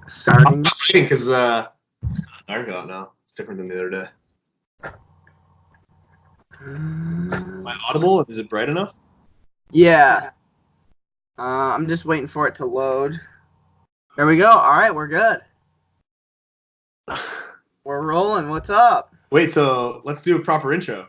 Starting. Because dark out now. It's different than the other day. Am I audible? Is it bright enough? Yeah. I'm just waiting for it to load. There we go. All right, we're good. We're rolling. What's up? Wait, so let's do a proper intro.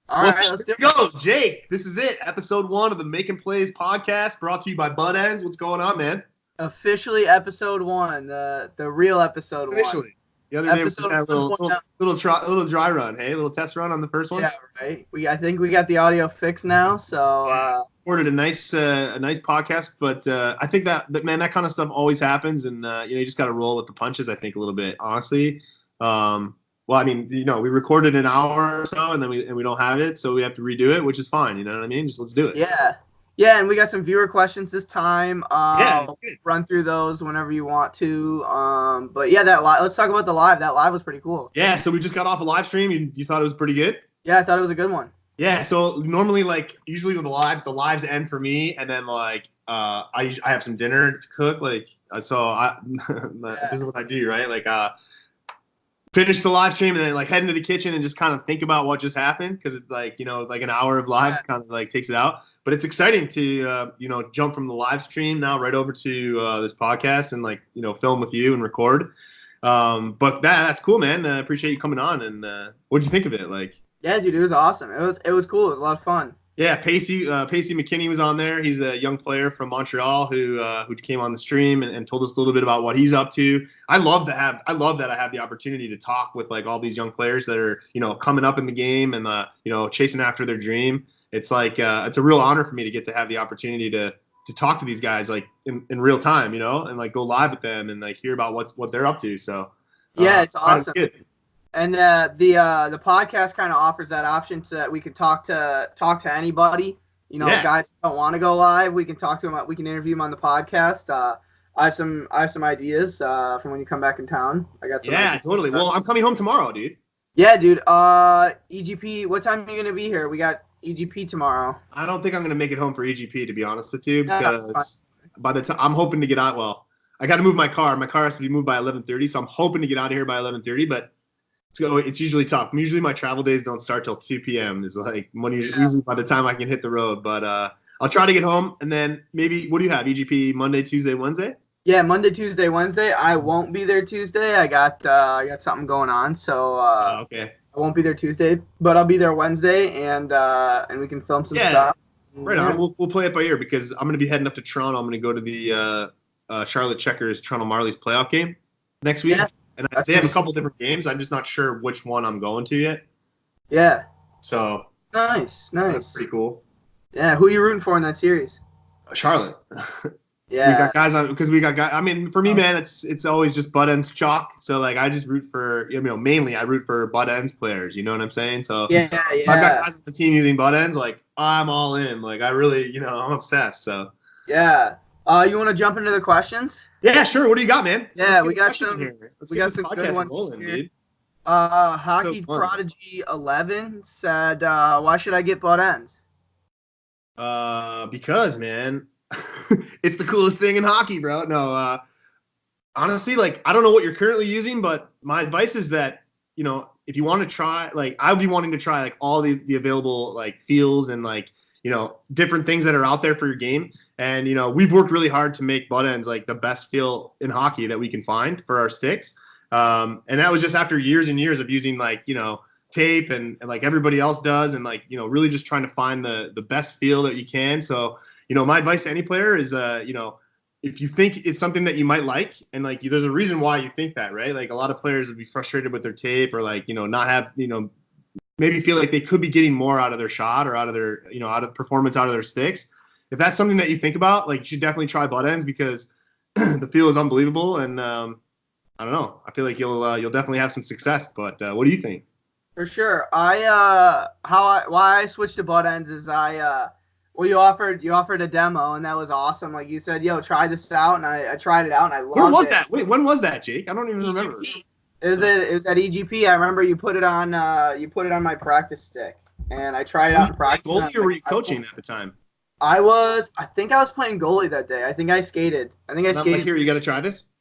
All right, let's do it. Go, Jake. This is it. Episode 1 of the Makin Playz podcast, brought to you by Bud Ends. What's going on, man? Officially, episode 1, the real episode 1. Officially. The other day we just had a little dry run, hey, a little test run on the first one. Yeah, right. I think we got the audio fixed now, so recorded a nice podcast, but I think that man, that kind of stuff always happens, and you just got to roll with the punches. I think a little bit, honestly. Well, I mean, we recorded an hour or so, and then we don't have it, so we have to redo it, which is fine. You know what I mean? Just let's do it. Yeah, and we got some viewer questions this time. Good. Run through those whenever you want to. But yeah, let's talk about the live. That live was pretty cool. Yeah, so we just got off a live stream. You thought it was pretty good? Yeah, I thought it was a good one. Yeah, so normally, usually the lives end for me, and then I have some dinner to cook. This is what I do, right? Finish the live stream and then head into the kitchen and just kind of think about what just happened, because it's an hour of live kind of takes it out. But it's exciting to jump from the live stream now right over to this podcast and film with you and record. But that's cool, man. I appreciate you coming on. And what'd you think of it? Yeah, dude, it was awesome. It was cool. It was a lot of fun. Yeah, Pacey McKinney was on there. He's a young player from Montreal who came on the stream and told us a little bit about what he's up to. I love that I have the opportunity to talk with all these young players that are coming up in the game and chasing after their dream. It's it's a real honor for me to get to have the opportunity to talk to these guys in real time, and go live with them and hear about what they're up to. So yeah, it's awesome. And the podcast kind of offers that option so that we can talk to anybody. Guys that don't want to go live, we can talk to them. We can interview them on the podcast. I have some ideas from when you come back in town. I got some. Yeah, totally. Well, I'm coming home tomorrow, dude. Yeah, dude. EGP. What time are you gonna be here? We got EGP tomorrow. I don't think I'm gonna make it home for EGP, to be honest with you, because by the time I'm hoping to get out. Well, I got to move my car. My car has to be moved by 11:30, so I'm hoping to get out of here by 11:30, but. It's usually tough. Usually my travel days don't start till 2 p.m. It's usually by the time I can hit the road. But I'll try to get home, and then maybe, what do you have, EGP Monday, Tuesday, Wednesday? Yeah, Monday, Tuesday, Wednesday. I won't be there Tuesday. I got something going on, so okay. I won't be there Tuesday, but I'll be there Wednesday, and we can film some stuff. Right on. We'll play it by ear, because I'm going to be heading up to Toronto. I'm going to go to the Charlotte Checkers Toronto Marlies playoff game next week. Yeah. And they have a couple different games. I'm just not sure which one I'm going to yet. Yeah. So. Nice. That's pretty cool. Yeah. Who are you rooting for in that series? Charlotte. Yeah. We got guys on, because we got guys. I mean, for me, man, it's always just Bud Ends chalk. So I just root for mainly I root for Bud Ends players. You know what I'm saying? So yeah. If I've got guys on the team using Bud Ends, I'm all in. I really, I'm obsessed. So. Yeah. You want to jump into the questions? Yeah, sure. What do you got, man? Yeah, we got some good ones rolling, here. Dude. Hockey Prodigy 11 said, "Why should I get Bud Ends?" Because, man, it's the coolest thing in hockey, bro. No, honestly, I don't know what you're currently using, but my advice is that if you want to try, I would be wanting to try all the available feels and different things that are out there for your game. And, we've worked really hard to make Bud Ends the best feel in hockey that we can find for our sticks. And that was just after years and years of using tape and everybody else does. And really just trying to find the best feel that you can. So, my advice to any player is, if you think it's something that you might like, and there's a reason why you think that, right? A lot of players would be frustrated with their tape or not have, maybe feel like they could be getting more out of their shot or out of their, out of performance out of their sticks. If that's something that you think about, you should definitely try Bud Ends, because the feel is unbelievable. And I don't know, I feel like you'll definitely have some success. But what do you think? For sure. Why I switched to Bud Ends is you offered a demo, and that was awesome. You said, yo, try this out, and I tried it out, and I loved it. Where was that? Wait, when was that, Jake? I don't even remember. It was at EGP. I remember you put it on my practice stick, and I tried it out in practice. Goalie, or were you coaching at the time? I think I was playing goalie that day. I think I skated. Here, you got to try this.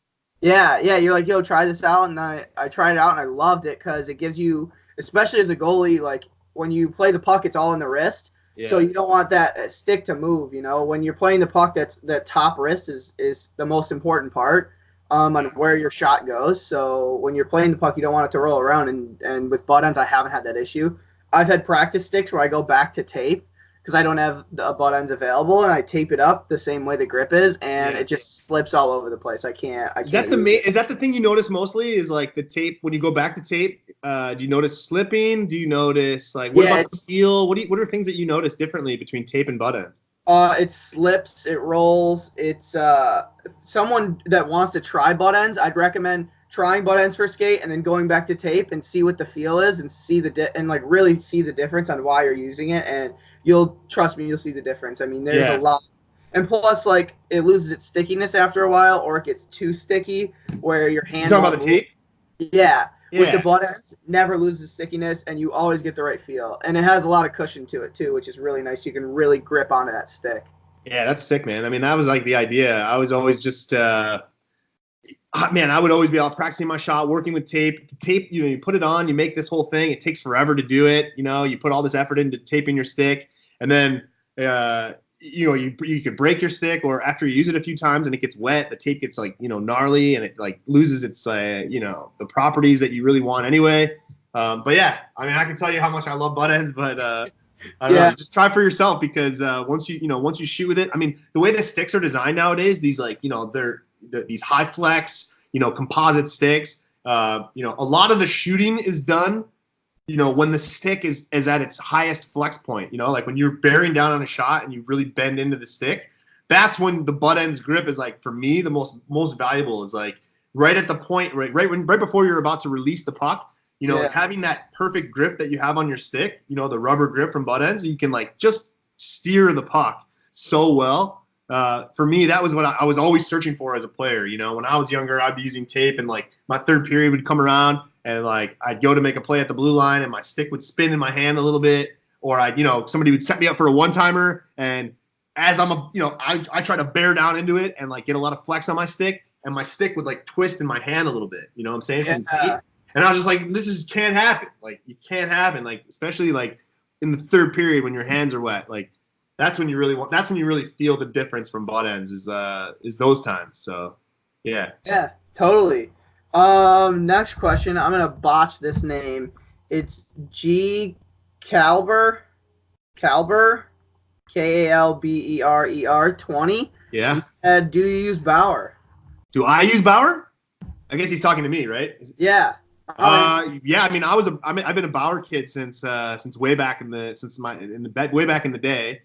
Yeah, yeah. You're like, yo, try this out, and I tried it out and I loved it because it gives you, especially as a goalie, like when you play the puck, it's all in the wrist, so Yeah. you don't want that stick to move. You know, when you're playing the puck, that top wrist is the most important part, on where your shot goes. So when you're playing the puck, you don't want it to roll around. And with butt ends, I haven't had that issue. I've had practice sticks where I go back to tape because I don't have the butt ends available, and I tape it up the same way the grip is, and Yeah. it just slips all over the place. I can't. Is that the main? Is that the thing you notice mostly? Is like the tape when you go back to tape? Do you notice slipping? Do you notice like what about the feel? What are things that you notice differently between tape and butt ends? It slips, it rolls. It's someone that wants to try butt ends. I'd recommend trying butt ends for skate and then going back to tape and see what the feel is and see and like really see the difference on why you're using it, and you'll trust me, you'll see the difference. I mean, there's a lot. And plus, like, it loses its stickiness after a while, or it gets too sticky where your hand. You talking about the tape? Yeah. With the butt ends, never loses stickiness, and you always get the right feel. And it has a lot of cushion to it too, which is really nice. You can really grip onto that stick. Yeah, that's sick, man. I mean, that was like the idea. I was always just, man, I would always be out practicing my shot, working with tape. Tape, you put it on, you make this whole thing. It takes forever to do it. You put all this effort into taping your stick, and then, you could break your stick, or after you use it a few times and it gets wet, the tape gets like, gnarly, and it like loses its, the properties that you really want anyway. But yeah, I mean, I can tell you how much I love butt ends, but I don't know, just try for yourself, because once you shoot with it, I mean, the way the sticks are designed nowadays, these like, these high flex, composite sticks, a lot of the shooting is done when the stick is at its highest flex point, like when you're bearing down on a shot and you really bend into the stick, that's when the butt ends grip is like, for me, the most valuable is like right at the point, right before you're about to release the puck, having that perfect grip that you have on your stick, the rubber grip from butt ends, you can like just steer the puck so well. For me, that was what I was always searching for as a player. When I was younger, I'd be using tape, and like my third period would come around, and like I'd go to make a play at the blue line, and my stick would spin in my hand a little bit, or somebody would set me up for a one-timer, and as I try to bear down into it and like get a lot of flex on my stick, and my stick would like twist in my hand a little bit. You know what I'm saying? Yeah. And I was just like, this can't happen. Like, you can't happen. Like, especially like in the third period when your hands are wet. Like, that's when you really feel the difference from butt ends is those times. So, yeah. Yeah, totally. Next question. I'm gonna botch this name. It's G. Kalber, Kalberer 20. Yeah. He said, "Do you use Bauer?" Do I use Bauer? I guess he's talking to me, right? Yeah. Yeah. I mean, I've been a Bauer kid since way back in the day.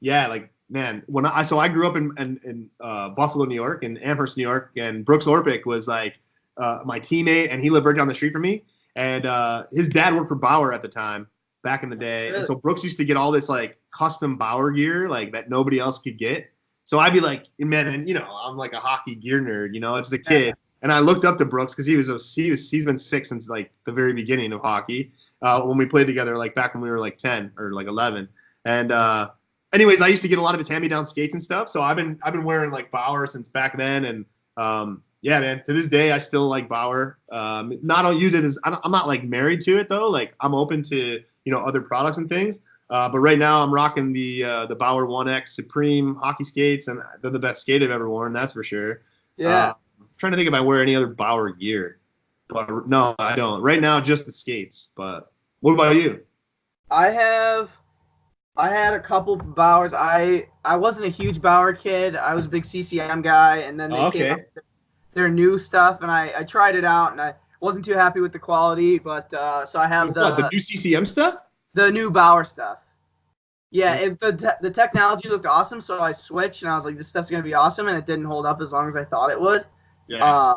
Yeah, like, man, I grew up in Buffalo, New York, and Amherst, New York, and Brooks Orpik was like my teammate, and he lived right down the street from me, and his dad worked for Bauer at the time back in the day. Really? And so Brooks used to get all this like custom Bauer gear like that nobody else could get. So I'd be like, man, and I'm like a hockey gear nerd, it's the kid. Yeah. And I looked up to Brooks because he's been sick since like the very beginning of hockey, when we played together, like back when we were like 10 or like 11. And anyways, I used to get a lot of his hand-me-down skates and stuff. So I've been wearing like Bauer since back then. And yeah, man, to this day I still like Bauer. Don't use it I'm not like married to it though. Like, I'm open to other products and things. But right now I'm rocking the Bauer 1X Supreme hockey skates, and they're the best skate I've ever worn, that's for sure. Yeah. I'm trying to think if I wear any other Bauer gear. But no, I don't. Right now, just the skates. But what about you? I had a couple Bauers. I wasn't a huge Bauer kid. I was a big CCM guy, and then they came up with their new stuff, and I tried it out, and I wasn't too happy with the quality. But so I have the new CCM stuff. The new Bauer stuff. Yeah, the technology looked awesome, so I switched, and I was like, this stuff's going to be awesome, and it didn't hold up as long as I thought it would. Yeah.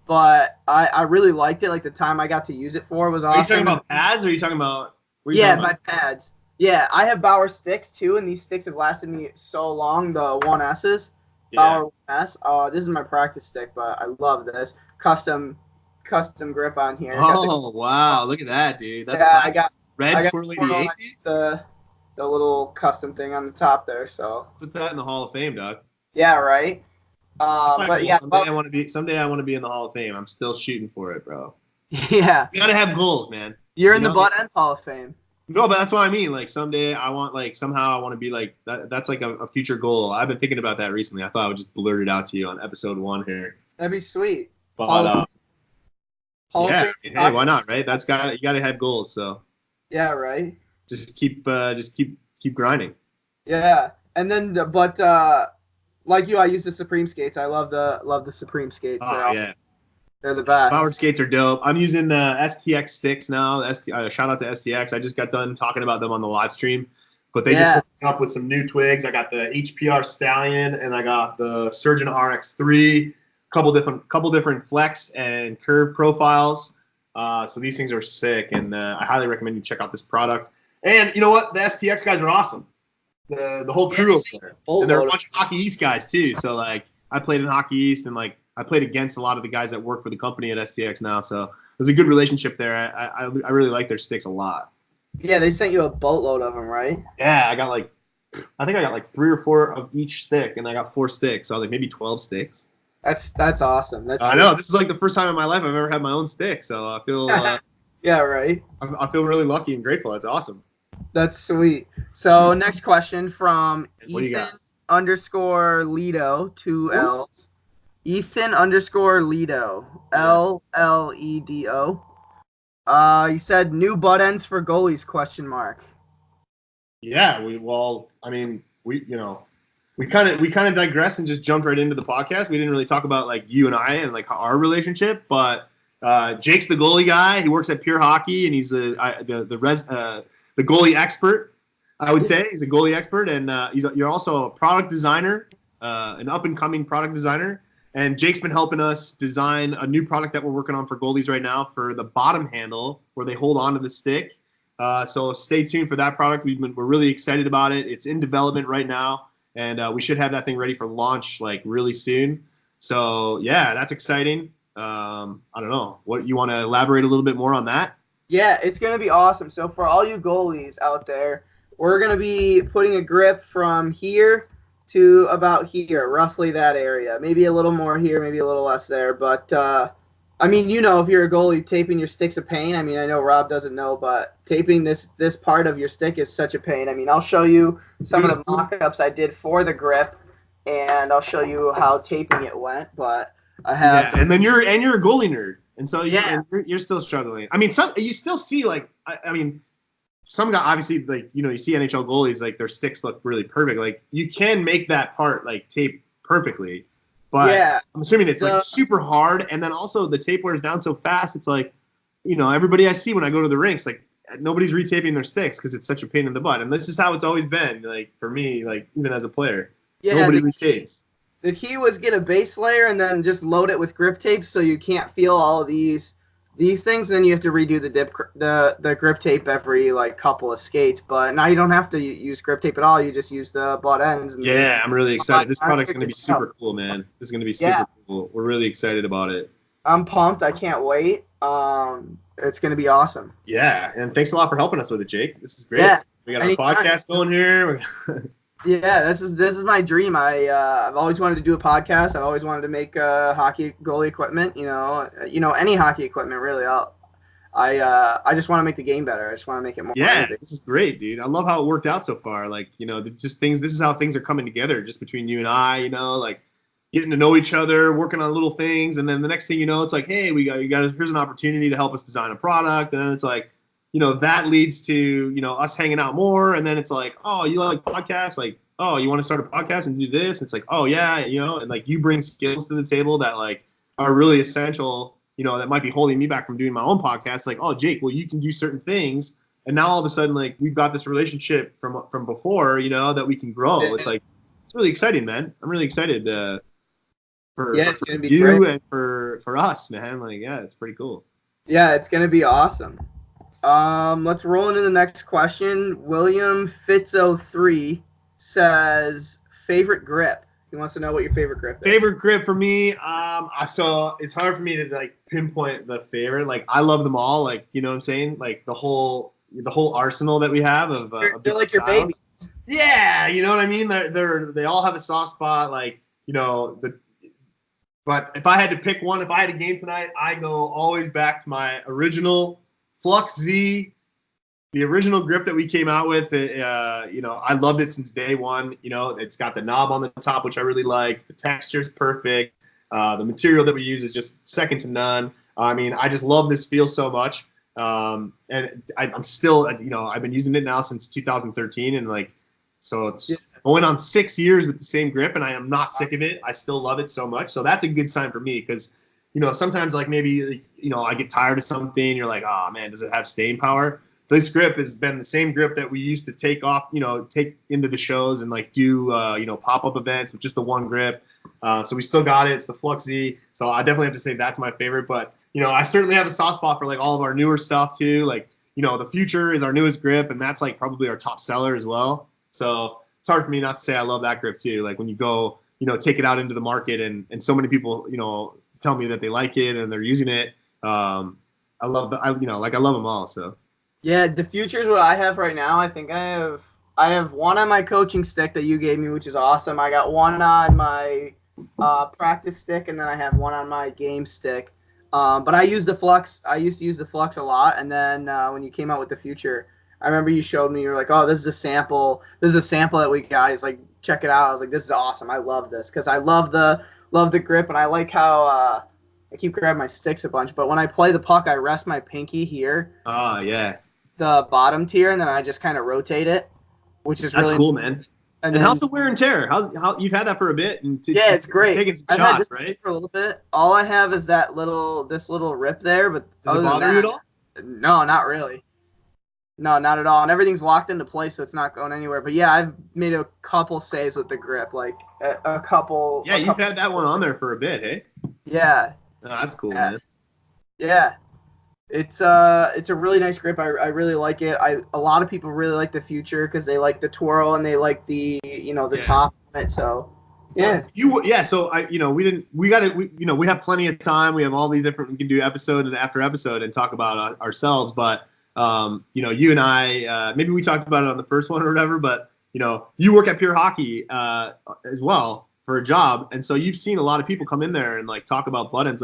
But I really liked it. Like, the time I got to use it for was awesome. Are you talking about pads, or are you talking about... my pads. Yeah, I have Bauer sticks, too, and these sticks have lasted me so long, the 1S's. Yeah. Bauer 1S. This is my practice stick, but I love this. Custom grip on here. Oh, wow. Look at that, dude. That's I got Red 488. The little custom thing on the top there, so put that in the Hall of Fame, dog. Yeah, right. But yeah, someday I want to be in the Hall of Fame. I'm still shooting for it, bro. Yeah. You gotta have goals, man. You're in the Butt Ends Hall of Fame. No, but that's what I mean. Like someday I want somehow I want to be like that. That's like a future goal. I've been thinking about that recently. I thought I would just blurt it out to you on episode 1 here. That'd be sweet. But yeah, hey, why not, right? You gotta have goals. So yeah, right. Just keep grinding. Yeah, and then like you, I use the Supreme skates. I love the Supreme skates. Oh yeah. They're the best. Powered skates are dope. I'm using the STX sticks now. Shout out to STX. I just got done talking about them on the live stream, but they just hooked up with some new twigs. I got the HPR Stallion and I got the Surgeon RX3. Couple different flex and curve profiles. So these things are sick, and I highly recommend you check out this product. And you know what? The STX guys are awesome. The whole crew over there, and they're a bunch of Hockey East guys too. So like, I played in Hockey East, and like I played against a lot of the guys that work for the company at STX now. So there's a good relationship there. I really like their sticks a lot. Yeah, they sent you a boatload of them, right? Yeah, I think I got like 3 or 4 of each stick, and I got 4 sticks. So like maybe 12 sticks. That's awesome. I know, this is like the first time in my life I've ever had my own stick, so I feel yeah, right. I feel really lucky and grateful. It's awesome. That's sweet. So next question from Ethan_Lido, 2 L's. Ethan_Lido, LLEDO. He said new butt ends for goalies ? Yeah, we kind of digressed and just jumped right into the podcast. We didn't really talk about like you and I and like our relationship, but Jake's the goalie guy. He works at Pure Hockey, and he's the goalie expert. I would say he's a goalie expert, and you're also a product designer, an up and coming product designer. And Jake's been helping us design a new product that we're working on for goalies right now for the bottom handle where they hold on to the stick. So stay tuned for that product. We're really excited about it. It's in development right now, and we should have that thing ready for launch like really soon. So yeah, that's exciting. I don't know. What you want to elaborate a little bit more on that? Yeah, it's going to be awesome. So for all you goalies out there, we're going to be putting a grip from here to about here, roughly that area. Maybe a little more here, maybe a little less there. But, I mean, you know, if you're a goalie, taping your stick's a pain. I mean, I know Rob doesn't know, but taping this part of your stick is such a pain. I mean, I'll show you some of the mock-ups I did for the grip, and I'll show you how taping it went. But I have... Yeah, and then you're a goalie nerd. And so you're still struggling. I mean, you still see, like, I mean, some guys, obviously, like, you know, you see NHL goalies, like, their sticks look really perfect. Like, you can make that part, like, tape perfectly. But I'm assuming it's, like, super hard. And then also the tape wears down so fast, it's like, you know, everybody I see when I go to the rinks, like, nobody's retaping their sticks because it's such a pain in the butt. And this is how it's always been, like, for me, like, even as a player. Yeah, nobody retapes. The key was get a base layer and then just load it with grip tape so you can't feel all of these things. Then you have to redo the grip tape every like couple of skates. But now you don't have to use grip tape at all. You just use the butt ends. Yeah, I'm really excited. This product's going to be super cool, man. This is going to be super cool. We're really excited about it. I'm pumped. I can't wait. It's going to be awesome. Yeah, and thanks a lot for helping us with it, Jake. This is great. Yeah, we got our podcast going here. Yeah, this is my dream. I've always wanted to do a podcast. I've always wanted to make hockey goalie equipment. You know, any hockey equipment really. I just want to make the game better. I just want to make it more. Yeah, this is great, dude. I love how it worked out so far. Like, you know, just things. This is how things are coming together, just between you and I. You know, like getting to know each other, working on little things, and then the next thing you know, it's like, hey, here's an opportunity to help us design a product, and then it's like, you know, that leads to, you know, us hanging out more. And then it's like, oh, you like podcasts? Like, oh, you want to start a podcast and do this? It's like, oh, yeah, you know, and like you bring skills to the table that like are really essential, you know, that might be holding me back from doing my own podcast. Like, oh, Jake, well, you can do certain things. And now all of a sudden, like, we've got this relationship from before, you know, that we can grow. It's like, it's really exciting, man. I'm really excited for it's gonna be you great. And for us, man. Like, yeah, it's pretty cool. Yeah, it's going to be awesome. Let's roll into the next question. William Fitzo3 says, favorite grip. He wants to know what your favorite grip is. Favorite grip for me, so it's hard for me to like pinpoint the favorite. Like, I love them all. Like, you know what I'm saying? Like the whole arsenal that we have of they're like your babies. Yeah, you know what I mean? They all have a soft spot. Like, you know, But if I had to pick one, if I had a game tonight, I go always back to my original Flux Z, the original grip that we came out with. I loved it since day one. It's got the knob on the top, which I really like. The texture's perfect. The material that we use is just second to none. I mean, I just love this feel so much. And I'm still, I've been using it now since 2013, and so it's I went on 6 years with the same grip, and I am not sick of it. I still love it so much. So that's a good sign for me, because, sometimes maybe I get tired of something. You're like, oh man, does it have staying power? This grip has been the same grip that we used to take off, take into the shows and do, pop-up events with just the one grip. So we still got it. It's the Flux Z. So I definitely have to say that's my favorite. But, I certainly have a soft spot for all of our newer stuff too. The Future is our newest grip, and that's probably our top seller as well. So it's hard for me not to say I love that grip too. When you go, take it out into the market, and so many people, tell me that they like it and they're using it. I love them all. So. Yeah, the Future is what I have right now. I think I have one on my coaching stick that you gave me, which is awesome. I got one on my practice stick, and then I have one on my game stick. But I use the Flux. I used to use the Flux a lot, and then when you came out with the Future, I remember you showed me. You were like, "Oh, this is a sample. This is a sample that we got." He's like, "Check it out." I was like, "This is awesome. I love this," because I love the grip, and I like how I keep grabbing my sticks a bunch. But when I play the puck, I rest my pinky here. Oh yeah. The bottom tier, and then I just kind of rotate it, which is that's really cool, man. And then, how's the wear and tear? How you've had that for a bit? And yeah, it's great. Taking some I've shots, right? For a little bit. All I have is this little rip there, but does it bother you at all? No, not really. No, not at all. And everything's locked into place, so it's not going anywhere. But yeah, I've made a couple saves with the grip, a couple. Yeah, you've had that one on there for a bit, hey? Yeah. Oh, that's cool, man. Yeah. It's a really nice grip. I really like it. A lot of people really like the Future because they like the twirl and they like the top on it. So yeah. So we have plenty of time. We have all these different. We can do episode and after episode and talk about ourselves. But you and I maybe we talked about it on the first one or whatever. But you work at Pure Hockey as well for a job, and so you've seen a lot of people come in there and talk about buttons.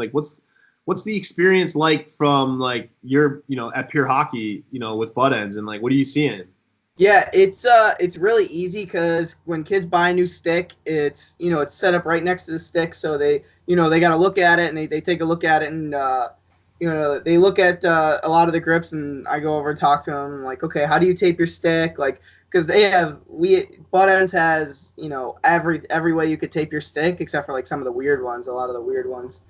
What's the experience like from your at Pure Hockey with butt ends, and what are you seeing? Yeah, it's really easy because when kids buy a new stick, it's it's set up right next to the stick, so they got to look at it and they take a look at it and they look at a lot of the grips, and I go over and talk to them okay, how do you tape your stick? Because butt ends has every way you could tape your stick except for some of the weird ones, a lot of the weird ones.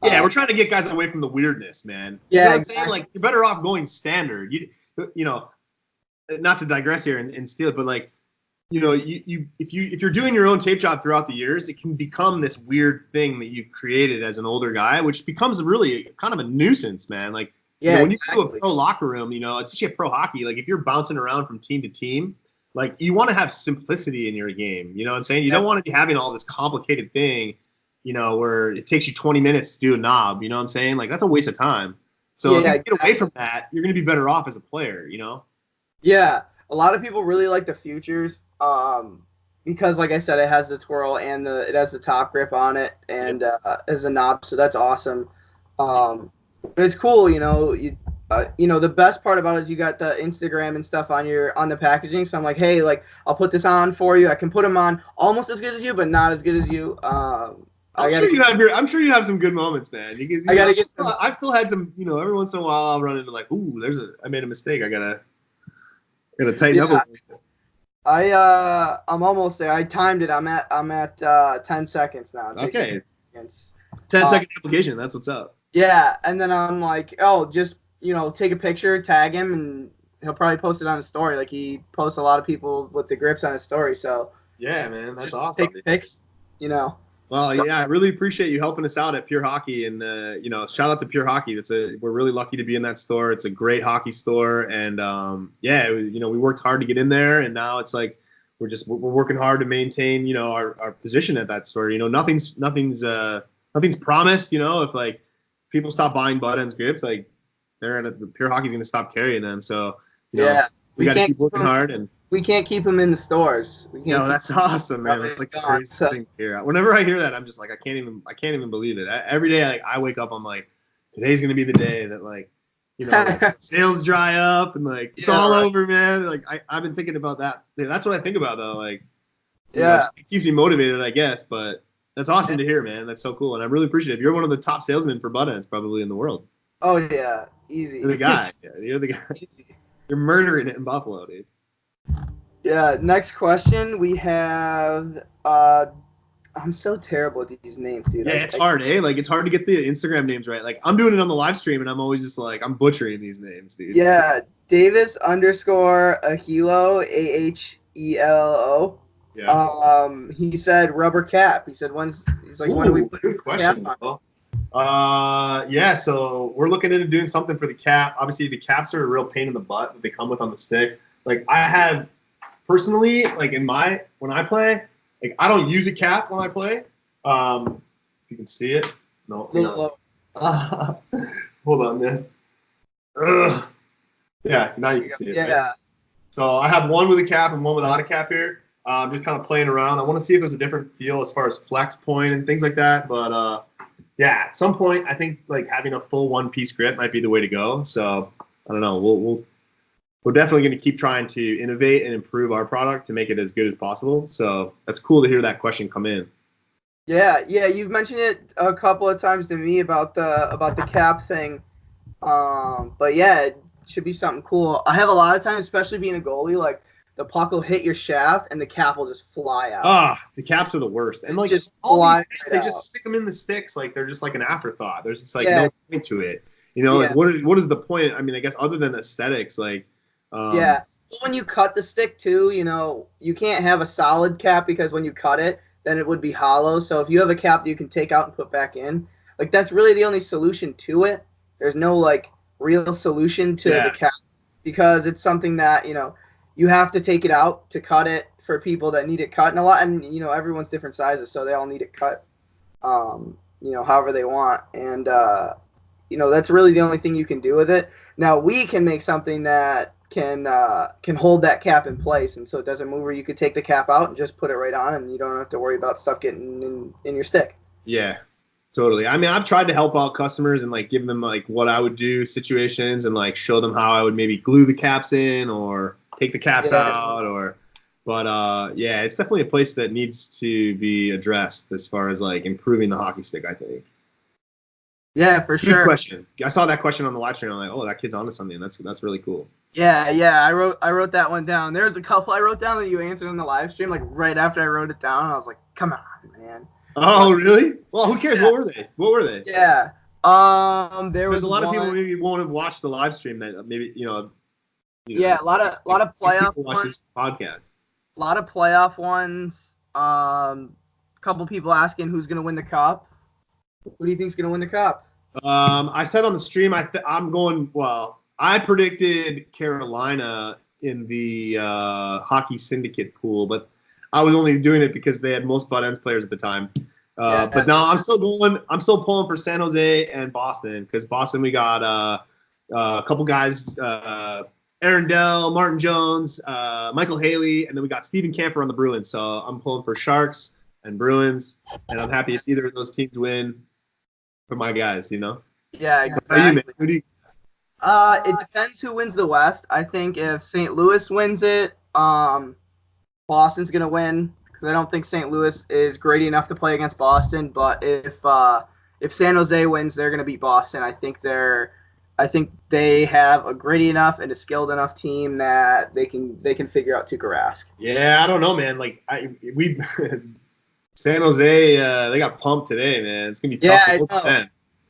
Yeah, we're trying to get guys away from the weirdness, man. Yeah, you know what I'm saying? You're better off going standard. Not to digress here and steal it, but if you're doing your own tape job throughout the years, it can become this weird thing that you've created as an older guy, which becomes really kind of a nuisance, man. When you go to a pro locker room, especially a pro hockey, if you're bouncing around from team to team, you want to have simplicity in your game. You know what I'm saying? You don't want to be having all this complicated thing. Where it takes you 20 minutes to do a knob, you know what I'm saying? That's a waste of time. So if you get away from that, you're going to be better off as a player, Yeah, a lot of people really like the Futures because, like I said, it has the twirl and it has the top grip on it and as a knob, so that's awesome. But it's cool, the best part about it is you got the Instagram and stuff on the packaging. So I'm like, hey, I'll put this on for you. I can put them on almost as good as you, but not as good as you. I'm sure you have some good moments, man. I've still had some, every once in a while I'll run into I made a mistake. I gotta tighten up a little bit. I'm almost there. I timed it. I'm at 10 seconds now. Okay. 10-second application. That's what's up. Yeah, and then I'm like, oh, just take a picture, tag him, and he'll probably post it on his story. He posts a lot of people with the grips on his story. So yeah, man, that's awesome. Take pics, Well, yeah, I really appreciate you helping us out at Pure Hockey, and shout out to Pure Hockey. We're really lucky to be in that store. It's a great hockey store, and we worked hard to get in there, and now it's we're working hard to maintain our position at that store. Nothing's promised. If people stop buying butt ends grips, the Pure Hockey's going to stop carrying them. So we got to keep working hard and. we can't keep them in the stores. No, that's awesome, man. That's like the craziest thing to hear. Whenever I hear that, I'm just like, I can't even believe it. Every day, like, I wake up, I'm like, today's gonna be the day that, like, like, sales dry up and like it's all over, man. Like I've been thinking about that. Yeah, that's what I think about though. Like, it keeps me motivated, I guess. But that's awesome to hear, man. That's so cool, and I really appreciate it. You're one of the top salesmen for butt ends probably in the world. Oh yeah, easy. You're the guy. Yeah, you're the guy. Easy. You're murdering it in Buffalo, dude. Yeah. Next question we have. I'm so terrible at these names, dude. Yeah, it's hard, eh? Like, it's hard to get the Instagram names right. Like, I'm doing it on the live stream, and I'm always just like, I'm butchering these names, dude. Yeah, Davis _ Ahelo, AHELO. Yeah. He said rubber cap. He said when do we put good question, cap on? Yeah, so we're looking into doing something for the cap. Obviously, the caps are a real pain in the butt that they come with on the sticks. Like, I have personally, like, when I play, like, I don't use a cap when I play. If you can see it. No. Hold on, man. Yeah, now you can see it. Yeah. Right? So I have one with a cap and one without a cap here. I'm just kind of playing around. I want to see if there's a different feel as far as flex point and things like that. But, yeah, at some point, I think, like, having a full one-piece grip might be the way to go. So, I don't know. We're definitely going to keep trying to innovate and improve our product to make it as good as possible. So that's cool to hear that question come in. Yeah, you've mentioned it a couple of times to me about the cap thing. But yeah, it should be something cool. I have a lot of times, especially being a goalie, like the puck will hit your shaft and the cap will just fly out. The caps are the worst. And like just all these things, they just stick them in the sticks like they're just like an afterthought. There's just like no point to it. Like what is the point? I mean, I guess other than aesthetics, like. When you cut the stick too, you can't have a solid cap because when you cut it, then it would be hollow. So if you have a cap that you can take out and put back in, like that's really the only solution to it. There's no like real solution to the cap because it's something that, you have to take it out to cut it for people that need it cut and everyone's different sizes. So they all need it cut, however they want. And, that's really the only thing you can do with it. Now we can make something that can hold that cap in place, and so it doesn't move. Or you could take the cap out and just put it right on, and you don't have to worry about stuff getting in your stick. Yeah, totally. I mean, I've tried to help out customers and like give them like what I would do situations and like show them how I would maybe glue the caps in or take the caps out but it's definitely a place that needs to be addressed as far as like improving the hockey stick, I think. Yeah, for sure. Good question. I saw that question on the live stream. I'm like, oh, that kid's onto something. That's really cool. Yeah. I wrote that one down. There's a couple I wrote down that you answered on the live stream, like right after I wrote it down. I was like, come on, man. Oh, really? Well, who cares? Yeah. What were they? Yeah. There's a lot of people maybe won't have watched the live stream that maybe a lot of playoff watch this podcast. A lot of playoff ones. A couple people asking who's gonna win the cup. Who do you think's going to win the cup? I said on the stream, I'm going, well, I predicted Carolina in the hockey syndicate pool, but I was only doing it because they had most butt ends players at the time. But now I'm still pulling for San Jose and Boston because Boston, we got a couple guys, Aaron Dell, Martin Jones, Michael Haley, and then we got Steven Kampfer on the Bruins. So I'm pulling for Sharks and Bruins, and I'm happy if either of those teams win. For my guys, Yeah, exactly. Who do you... It depends who wins the West. I think if St. Louis wins it, Boston's gonna win because I don't think St. Louis is great enough to play against Boston. But if San Jose wins, they're gonna beat Boston. I think they have a gritty enough and a skilled enough team that they can figure out Tuukka Rask. Yeah, I don't know, man. Like San Jose, they got pumped today, man. It's gonna be tough. Yeah, I know.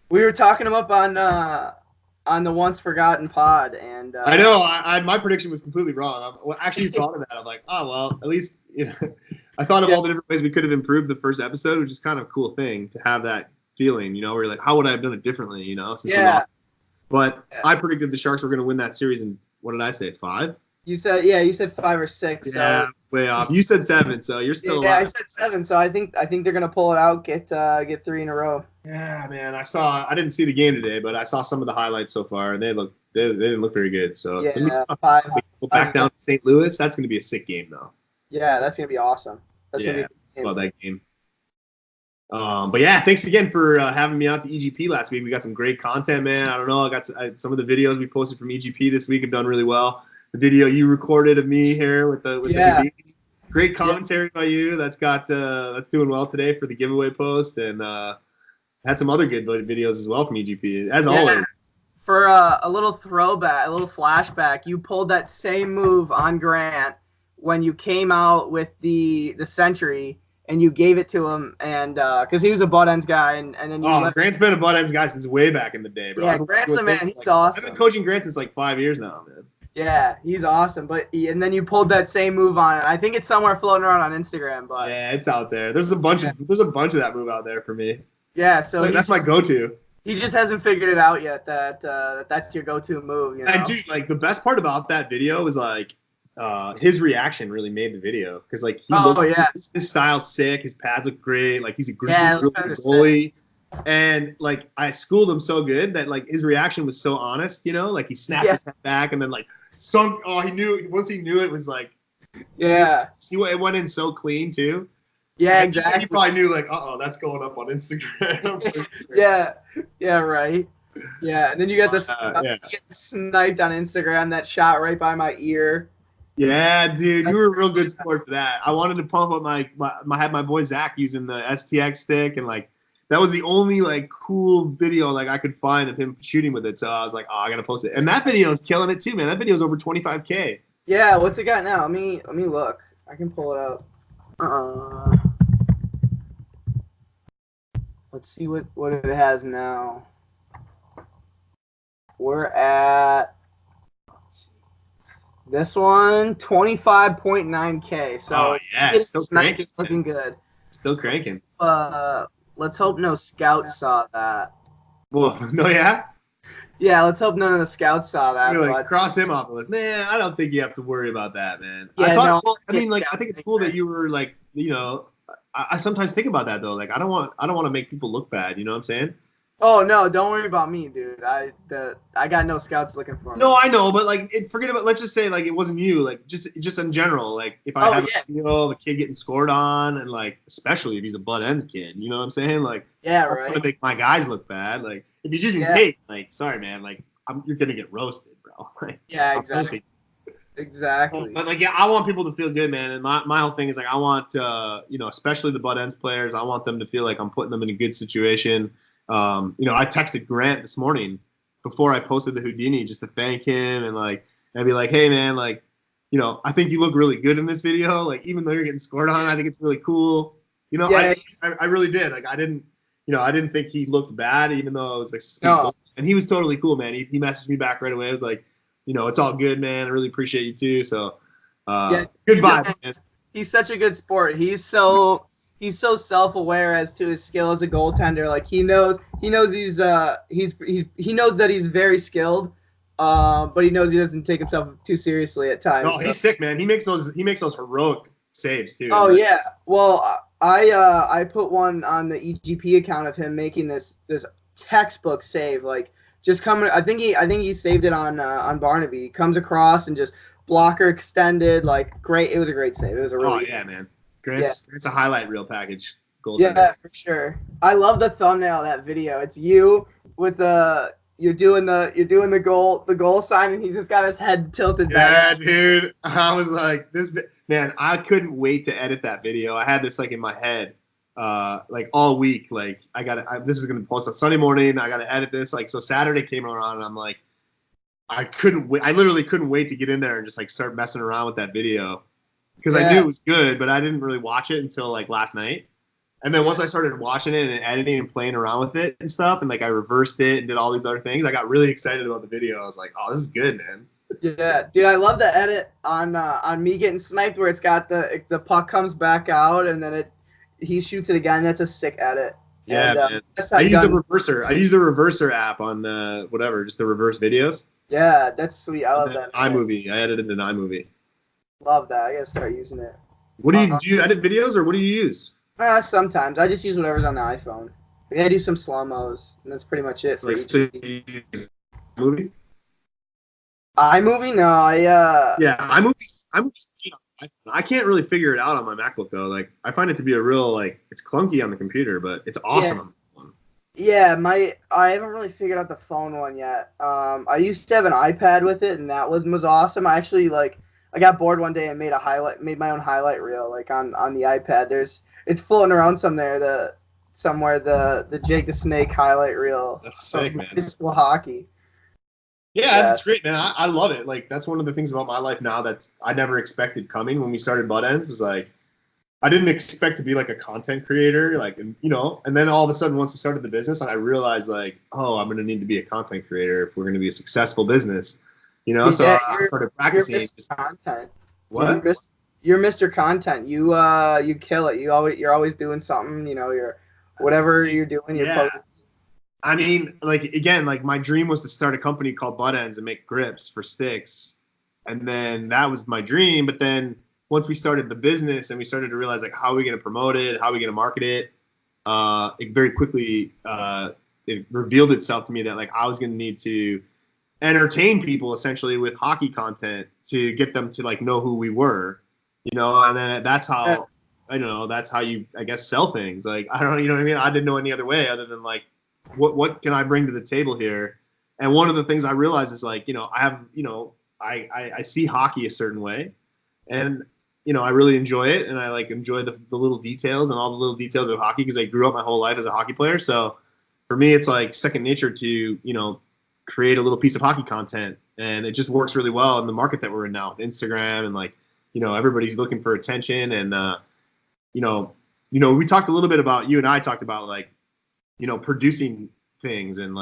We were talking them up on the Once Forgotten pod, and I know. My prediction was completely wrong. I actually thought of that. I'm like, oh well, at least I thought of all the different ways we could have improved the first episode, which is kind of a cool thing to have that feeling, where you're like, how would I have done it differently, since we lost. But I predicted the Sharks were going to win that series in, what did I say, 5? You said 5 or 6. Yeah, so. Way off. You said 7, so you're still alive. I said 7, so I think they're gonna pull it out, get 3 in a row. Yeah, man. I didn't see the game today, but I saw some of the highlights so far, and they didn't look very good. So it's gonna be tough. Go back down to St. Louis. That's gonna be a sick game, though. Yeah, that's gonna be awesome. That's gonna be love that game. But yeah, thanks again for having me out to EGP last week. We got some great content, man. I don't know. I got some of the videos we posted from EGP this week have done really well. The video you recorded of me here with the great commentary by you. That's doing well today for the giveaway post, and had some other good videos as well from EGP as always. For a little throwback, a little flashback, you pulled that same move on Grant when you came out with the Century. And you gave it to him, and because he was a butt ends guy, and then you. Grant's been a butt ends guy since way back in the day, bro. Yeah, Grant's the man. He's awesome. I've been coaching Grant since like 5 years now, man. Yeah, he's awesome. And then you pulled that same move on it. I think it's somewhere floating around on Instagram, but yeah, it's out there. There's a bunch of that move out there for me. Yeah, so that's my go-to. He just hasn't figured it out yet that that's your go-to move. You know? And dude, like the best part about that video was like. His reaction really made the video because like his style's sick, his pads look great, like he's a great goalie, and like I schooled him so good that like his reaction was so honest, you know, like he snapped his head back and then like sunk. Oh, he knew once he knew it was like see what it went in so clean too. Yeah, exactly. He probably knew like that's going up on Instagram. yeah, right. Yeah, and then you got you get sniped on Instagram. That shot right by my ear. Yeah, dude, you were a real good sport for that. I wanted to pump up I had my boy Zach using the STX stick, and like that was the only like cool video like I could find of him shooting with it. So I was like, I gotta post it. And that video is killing it too, man. That video is over 25K. Yeah, what's it got now? Let me look. I can pull it up. Let's see what it has now. We're at. This one, 25.9K. So it's still cranking. It's looking good. Still cranking. Let's hope no scouts saw that. Well, no, yeah? Yeah, let's hope none of the scouts saw that. Like, cross him off the list. Man, I don't think you have to worry about that, man. Yeah, I think it's cool that you were like, you know, I sometimes think about that though. Like, I don't want to make people look bad. You know what I'm saying? Oh no! Don't worry about me, dude. I got no scouts looking for me. No, I know, but like, forget about. Let's just say like it wasn't you. Like just in general. Like if I have a video of a kid getting scored on, and like especially if he's a butt ends kid, you know what I'm saying? Like right. I want to make my guys look bad. Like if he's using tape, like sorry man, like you're gonna get roasted, bro. Like, exactly. Exactly. But like I want people to feel good, man. And my whole thing is like I want you know, especially the butt ends players, I want them to feel like I'm putting them in a good situation. You know, I texted Grant this morning before I posted the Houdini just to thank him and like and be like, hey man, like, you know, I think you look really good in this video. Like even though you're getting scored on, I think it's really cool. You know, I really did. Like I didn't think he looked bad, even though it was like sweet. And he was totally cool, man. He messaged me back right away. I was like, you know, it's all good, man. I really appreciate you too. So good vibe, man. He's such a good sport. He's so self-aware as to his skill as a goaltender. Like he knows he knows that he's very skilled, but he knows he doesn't take himself too seriously at times. No, he's sick, man. He makes those heroic saves too. Oh yeah. Well, I put one on the EGP account of him making this textbook save. Like just coming. I think he saved it on Barnaby. He comes across and just blocker extended. Like great. It was a great save. It was a really. Oh yeah, man. It's a highlight reel package. Yeah, for sure. I love the thumbnail of that video. It's you with you're doing the goal sign, and he's just got his head tilted back. Yeah, dude. I was like, man, I couldn't wait to edit that video. I had this like in my head, like all week. Like this is gonna post on Sunday morning. I gotta edit this. Like so Saturday came around, and I'm like, I couldn't wait. I literally couldn't wait to get in there and just like start messing around with that video. Because I knew it was good, but I didn't really watch it until like last night. And then once I started watching it and editing and playing around with it and stuff, and like I reversed it and did all these other things, I got really excited about the video. I was like, "Oh, this is good, man." Yeah, dude, I love the edit on me getting sniped where it's got the puck comes back out and then he shoots it again. That's a sick edit. Yeah, man. I use the reverser. I use the reverser app on just the reverse videos. Yeah, that's sweet. I love that. iMovie. I edited in iMovie. Love that. I gotta start using it. What do you edit videos or what do you use? Sometimes I just use whatever's on the iPhone. We gotta do some slow-mos, and that's pretty much it for each movie. iMovie? No, Yeah, iMovie. I can't really figure it out on my MacBook though. Like, I find it to be a real it's clunky on the computer, but it's awesome. Yeah, I haven't really figured out the phone one yet. I used to have an iPad with it, and that one was awesome. I actually I got bored one day and made my own highlight reel on the iPad. It's floating around somewhere the Jake the Snake highlight reel. That's sick, man. High school hockey. Yeah, that's great, man. I love it. Like, that's one of the things about my life now that I never expected coming when we started Butt Ends was I didn't expect to be a content creator, and then all of a sudden once we started the business, and I realized oh, I'm going to need to be a content creator if we're going to be a successful business, so I started practicing. You're Mr. Content. What? You're Mr. Content. You kill it. You're always doing something, you're whatever you're doing, you're posting. I mean, again, my dream was to start a company called Butt Ends and make grips for sticks. And then that was my dream. But then once we started the business and we started to realize, how are we going to promote it? How are we going to market it? It very quickly, it revealed itself to me that, I was going to need to entertain people essentially with hockey content to get them to, know who we were, and then that's how, that's how you, I guess, sell things. I don't know, you know what I mean? I didn't know any other way other than, what can I bring to the table here? And one of the things I realized is I have, I see hockey a certain way, and, I really enjoy it. And I enjoy the little details and all the little details of hockey because I grew up my whole life as a hockey player. So for me, it's second nature to, create a little piece of hockey content. And it just works really well in the market that we're in now with Instagram and everybody's looking for attention. And, we talked a little bit about, you and I talked about producing things, and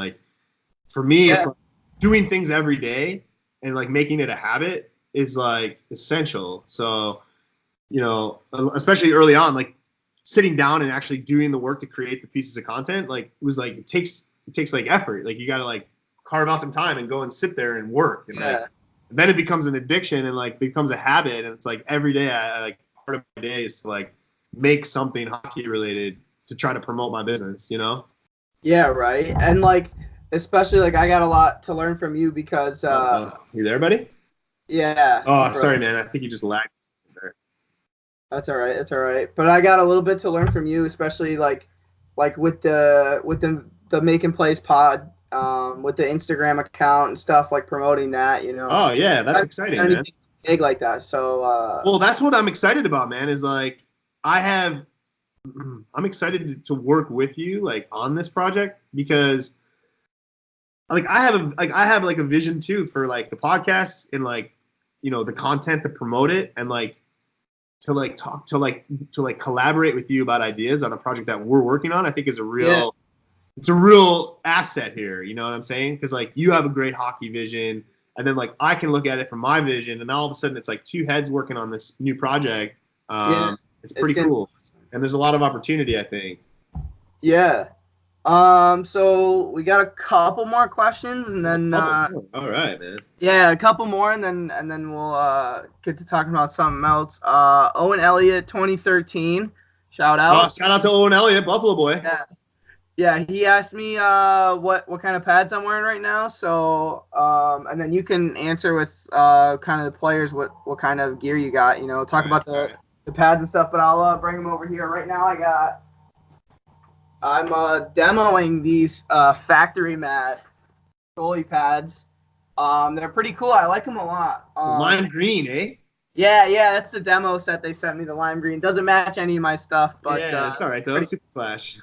for me, it's doing things every day and making it a habit is essential. So, especially early on, sitting down and actually doing the work to create the pieces of content, it was it takes effort. You got to carve out some time and go and sit there and work. And then it becomes an addiction and becomes a habit. And it's every day I part of my day is to make something hockey related to try to promote my business, Yeah, right. And especially I got a lot to learn from you because you there, buddy? Yeah. Oh, sorry, man. I think you just lagged there. That's all right. It's all right. But I got a little bit to learn from you, especially with the Makin Playz pod, with the Instagram account and stuff, promoting that, Oh yeah, that's exciting, man. Big like that. So well, that's what I'm excited about, man, is I'm excited to work with you on this project because I have a vision too for the podcast and the content to promote it and to talk to collaborate with you about ideas on a project that we're working on. I think is a real it's a real asset here, you know what I'm saying? Because you have a great hockey vision, and then I can look at it from my vision, and all of a sudden it's two heads working on this new project. It's pretty cool. And there's a lot of opportunity, I think. Yeah. So we got a couple more questions, and then all right, man. Yeah, a couple more, and then we'll get to talking about something else. Owen Elliott, 2013. Shout out. Shout out to Owen Elliott, Buffalo boy. Yeah. He asked me what kind of pads I'm wearing right now. So and then you can answer with kind of the players what kind of gear you got. Talk about the pads and stuff. But I'll bring them over here right now. I'm demoing these factory mat goalie pads. They're pretty cool. I like them a lot. Lime green, eh? Yeah, that's the demo set they sent me. The lime green doesn't match any of my stuff, but it's all right though. Super flash.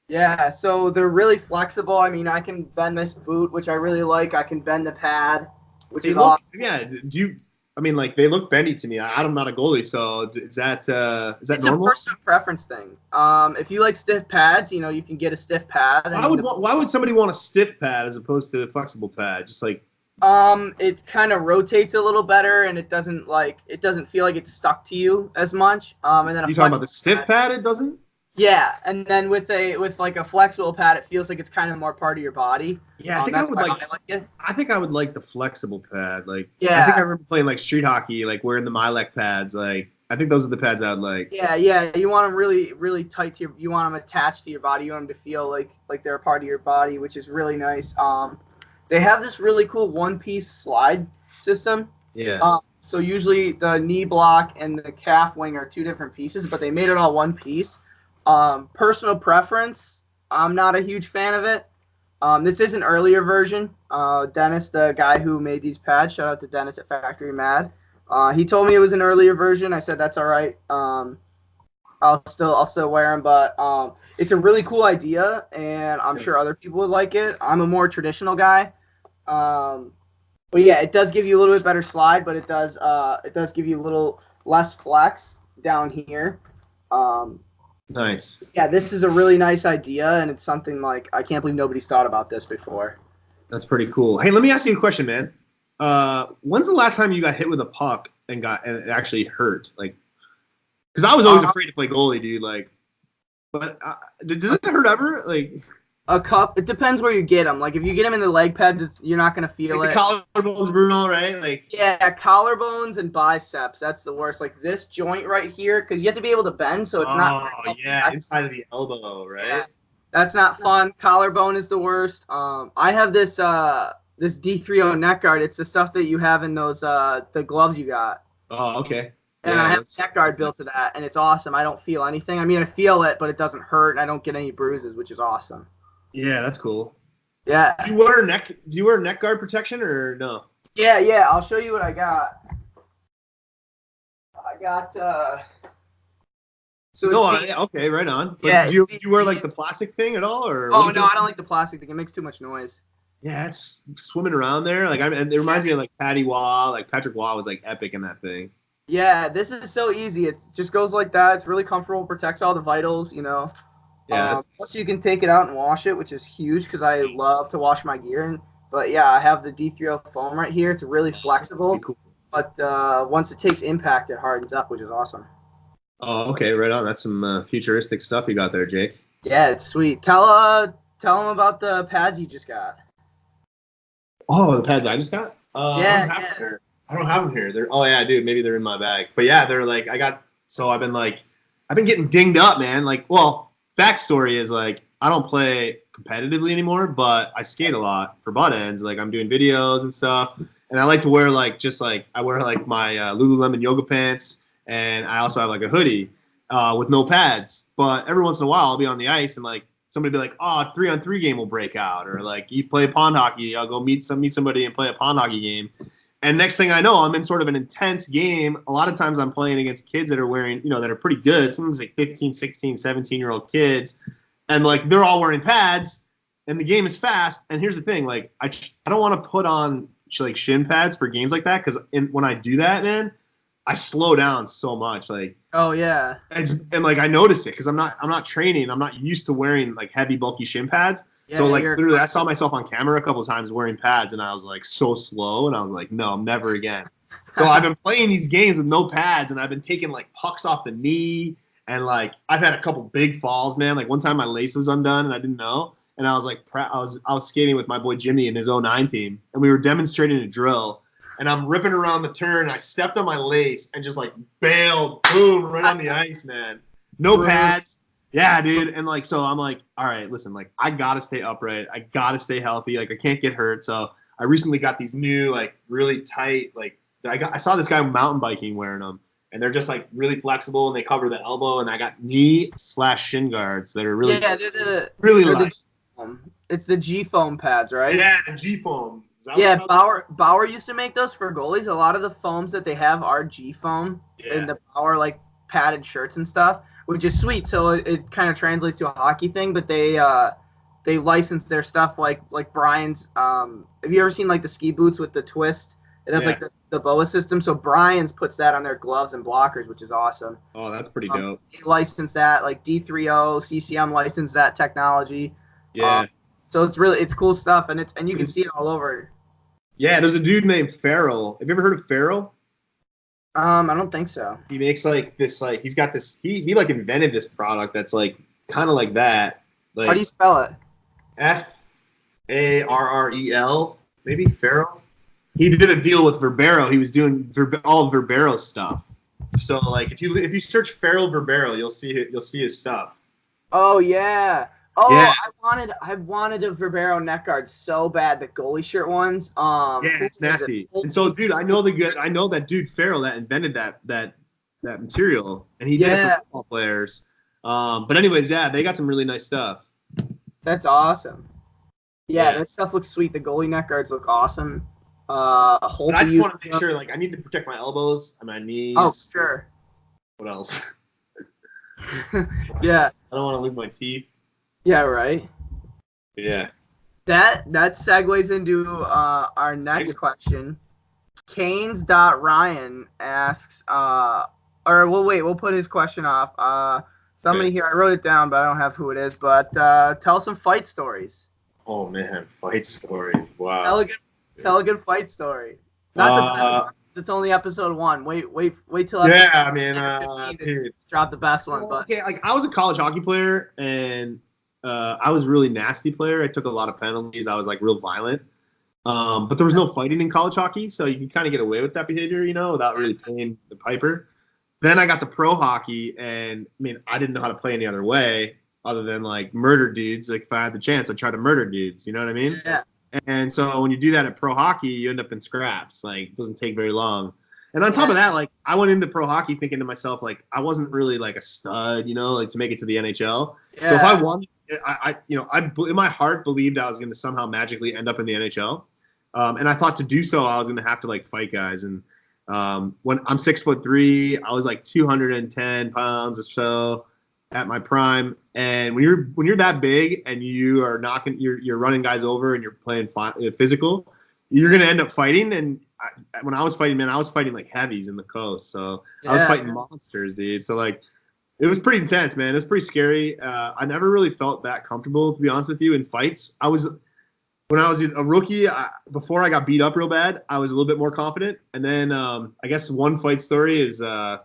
Yeah, so they're really flexible. I mean, I can bend this boot, which I really like. I can bend the pad, which is awesome. Yeah. They look bendy to me. I'm not a goalie, so is that normal? It's a personal preference thing. If you like stiff pads, you can get a stiff pad. Why would somebody want a stiff pad as opposed to a flexible pad? Just it kind of rotates a little better, and it doesn't feel like it's stuck to you as much. And then you talking about the stiff pad? It doesn't. Yeah, and then with a flexible pad, it feels like it's kind of more part of your body. Yeah, I think I would I think I would like the flexible pad. I think I remember playing street hockey, wearing the Milek pads. I think those are the pads I would like. Yeah. You want them really, really tight to you want them attached to your body. You want them to feel like they're a part of your body, which is really nice. They have this really cool one-piece slide system. Yeah. So usually the knee block and the calf wing are two different pieces, but they made it all one piece. Personal preference, I'm not a huge fan of it. This is an earlier version. Dennis, the guy who made these pads, shout out to Dennis at Factory Mad. He told me it was an earlier version. I said that's all right. I'll still wear them, but it's a really cool idea, and I'm sure other people would like it. I'm a more traditional guy. But yeah, it does give you a little bit better slide, but it does give you a little less flex down here. Nice. Yeah, this is a really nice idea, and it's something like I can't believe nobody's thought about this before. That's pretty cool. Hey, let me ask you a question, man. When's the last time you got hit with a puck and it actually hurt? Like, because I was always afraid to play goalie, dude. Like, but does it hurt ever? Like. A cup. It depends where you get them. Like if you get them in the leg pad, you're not gonna feel like it. The collarbones, Bruno, right? Like yeah, collarbones and biceps. That's the worst. Like this joint right here, because you have to be able to bend, so it's not. Oh yeah, inside of the elbow, right? Yeah. That's not fun. Collarbone is the worst. I have this this D30 neck guard. It's the stuff that you have in those the gloves you got. Oh okay. And I have a neck guard built to that, and it's awesome. I don't feel anything. I mean, I feel it, but it doesn't hurt, and I don't get any bruises, which is awesome. Yeah, that's cool. Yeah. Do you wear neck guard protection or no? Yeah. I'll show you what I got. I got okay, right on. But yeah. Do you wear like the plastic thing at all, or? Oh no, I don't like the plastic thing. It makes too much noise. Yeah, it's swimming around there. Like it reminds me of like Patty Waugh. Like Patrick Waugh was like epic in that thing. Yeah, this is so easy. It just goes like that. It's really comfortable. Protects all the vitals. You know. Yeah. Plus, you can take it out and wash it, which is huge because I love to wash my gear. But yeah, I have the D30 foam right here. It's really flexible. Cool. But once it takes impact, it hardens up, which is awesome. Oh, okay, right on. That's some futuristic stuff you got there, Jake. Yeah, it's sweet. Tell them about the pads you just got. Oh, the pads I just got? Yeah. I don't have them here. Oh yeah, dude. Maybe they're in my bag. But yeah, they're like I've been getting dinged up, man. Like, well. Backstory is like I don't play competitively anymore, but I skate a lot for butt ends. Like I'm doing videos and stuff, and I like to wear I wear like my Lululemon yoga pants, and I also have like a hoodie with no pads. But every once in a while, I'll be on the ice and like somebody be like, "Oh, 3-on-3 game will break out," or like you play pond hockey. I'll go meet somebody and play a pond hockey game. And next thing I know, I'm in sort of an intense game. A lot of times I'm playing against kids that are wearing, that are pretty good. Sometimes like 15, 16, 17-year-old kids. And like they're all wearing pads and the game is fast. And here's the thing, like I don't want to put on like shin pads for games like that because when I do that, man, I slow down so much. Like oh yeah. And like I notice it because I'm not training. I'm not used to wearing like heavy bulky shin pads. Yeah, so like literally I saw myself on camera a couple of times wearing pads and I was like so slow and I was like, no, never again. So I've been playing these games with no pads and I've been taking like pucks off the knee and like I've had a couple big falls, man. Like one time my lace was undone and I didn't know. And I was like I was skating with my boy Jimmy and his 09 team and we were demonstrating a drill and I'm ripping around the turn and I stepped on my lace and just like bailed, boom, right on the ice, man. No pads. Yeah, dude. And like, so I'm like, all right, listen, like I got to stay upright. I got to stay healthy. Like I can't get hurt. So I recently got these new, like really tight, like I saw this guy mountain biking wearing them and they're just like really flexible and they cover the elbow. And I got knee/shin guards that are really, really light. It's the G foam pads, right? Yeah, G foam. Yeah, Bauer used to make those for goalies. A lot of the foams that they have are G foam in the Bauer like padded shirts and stuff. Which is sweet, so it kind of translates to a hockey thing. But they license their stuff like Brian's. Have you ever seen like the ski boots with the twist? It has like the BOA system. So Brian's puts that on their gloves and blockers, which is awesome. Oh, that's pretty dope. They license that, like D30, CCM licensed that technology. Yeah. So it's cool stuff, and you can see it all over. Yeah, there's a dude named Farrell. Have you ever heard of Farrell? I don't think so. He makes like this, like he's got this. He like invented this product that's like kind of like that. Like, how do you spell it? Farrel, maybe Farrell. He did a deal with Verbero. He was doing all of Verbero's stuff. So like if you search Farrell Verbero, you'll see his stuff. Oh yeah. Oh, yeah. I wanted a Verbero neck guard so bad, the goalie shirt ones. Yeah, it's nasty. And so, dude, I know that dude Farrell that invented that material, and he did it for football players. But anyways, yeah, they got some really nice stuff. That's awesome. Yeah, that stuff looks sweet. The goalie neck guards look awesome. But I just want to make sure, like, I need to protect my elbows and my knees. Oh, sure. What else? Yeah. I don't want to lose my teeth. Yeah, right. Yeah. That segues into our next question. Canes.Ryan asks, we'll put his question off. Somebody here, I wrote it down, but I don't have who it is. But tell some fight stories. Oh man, fight stories! Wow. Tell a good fight story. Not the best one. It's only episode 1. Wait till dude, drop the best one. But okay, like I was a college hockey player, and I was a really nasty player. I took a lot of penalties. I was like real violent. But there was no fighting in college hockey, so you can kind of get away with that behavior, without really paying the piper. Then I got to pro hockey, and I mean, I didn't know how to play any other way other than like murder dudes. Like if I had the chance, I'd try to murder dudes. You know what I mean? Yeah. And so when you do that at pro hockey, you end up in scraps. Like it doesn't take very long. And on top of that, like I went into pro hockey thinking to myself, like I wasn't really like a stud, like to make it to the NHL. Yeah. So if I won, I in my heart believed I was going to somehow magically end up in the NHL. And I thought to do so, I was going to have to like fight guys. And when I'm 6'3", I was like 210 pounds or so at my prime. And when you're that big and you are you're running guys over and you're playing physical, you're going to end up fighting. And when I was fighting, man, I was fighting like heavies in the coast. So I was fighting monsters, dude. So like, it was pretty intense, man. It was pretty scary. I never really felt that comfortable, to be honest with you, in fights. When I was a rookie, before I got beat up real bad, I was a little bit more confident. And then I guess one fight story is, it's on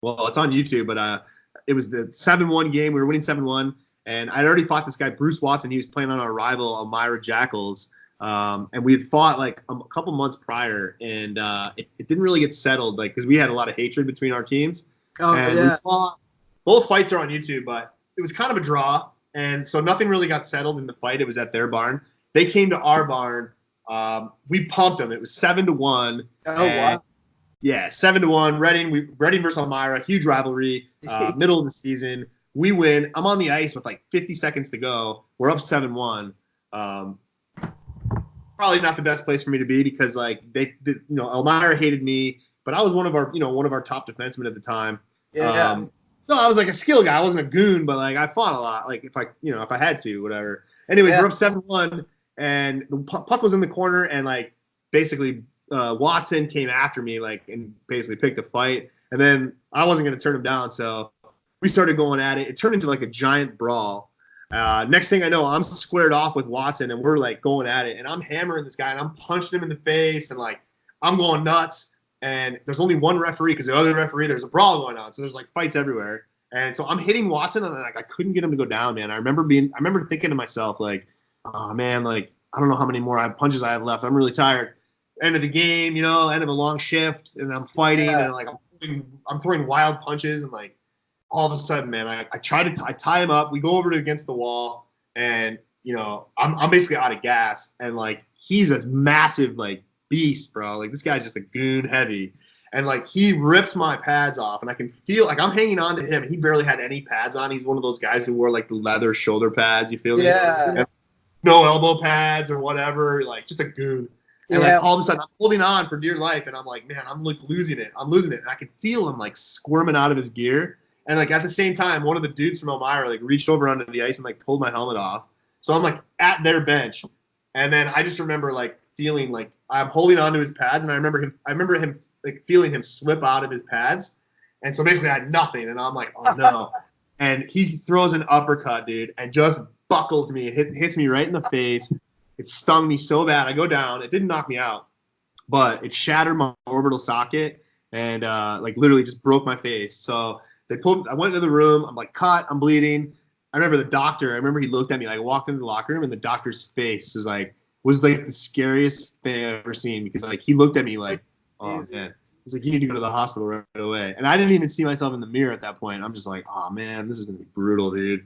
YouTube, but it was the 7-1 game. We were winning 7-1, and I'd already fought this guy, Bruce Watson. He was playing on our rival, Elmira Jackals. And we had fought like a couple months prior, and it didn't really get settled, like because we had a lot of hatred between our teams. Oh, and we fought. Both fights are on YouTube, but it was kind of a draw, and so nothing really got settled in the fight. It was at their barn. They came to our barn. We pumped them. It was 7-1. Oh wow! Yeah, 7-1. Reading versus Elmira, huge rivalry. Middle of the season, we win. I'm on the ice with like 50 seconds to go. We're up 7-1. Probably not the best place for me to be because like Elmira hated me, but I was one of our top defensemen at the time. Yeah. So I was like a skill guy. I wasn't a goon, but like I fought a lot. Like if I had to, whatever. Anyways, we're up 7-1, and the puck was in the corner, and like basically Watson came after me, like and basically picked a fight, and then I wasn't gonna turn him down, so we started going at it. It turned into like a giant brawl. Next thing I know, I'm squared off with Watson, and we're like going at it, and I'm hammering this guy, and I'm punching him in the face, and like I'm going nuts. And there's only one referee because the other referee, there's a brawl going on, so there's like fights everywhere. And so I'm hitting Watson, and like I couldn't get him to go down, man. I remember thinking to myself like, oh man, like I don't know how many more punches I have left. I'm really tired. End of the game, end of a long shift, and I'm fighting, and like I'm throwing wild punches, and like all of a sudden, man, I tie him up. We go over against the wall, and I'm basically out of gas, and like he's a massive like beast, bro. Like this guy's just a goon heavy, and like he rips my pads off, and I can feel like I'm hanging on to him. He barely had any pads on. He's one of those guys who wore like the leather shoulder pads. You feel me? Yeah. No elbow pads or whatever. Like just a goon. And like all of a sudden, I'm holding on for dear life, and I'm like, man, I'm like losing it. And I can feel him like squirming out of his gear. And like at the same time, one of the dudes from Elmira like reached over onto the ice and like pulled my helmet off. So I'm like at their bench, and then I just remember like feeling like I'm holding onto his pads, and I remember him like feeling him slip out of his pads, and so basically I had nothing, and I'm like, oh no, and he throws an uppercut, dude, and just buckles me, hits me right in the face. It stung me so bad. I go down. It didn't knock me out, but it shattered my orbital socket and like literally just broke my face. So I went into the room. I'm like cut. I'm bleeding. I remember he looked at me. Like, I walked into the locker room, and the doctor's face was like the scariest thing I've ever seen because like he looked at me like, oh man, He's like, you need to go to the hospital right away. And I didn't even see myself in the mirror at that point. I'm just like, oh man, this is gonna be brutal, dude.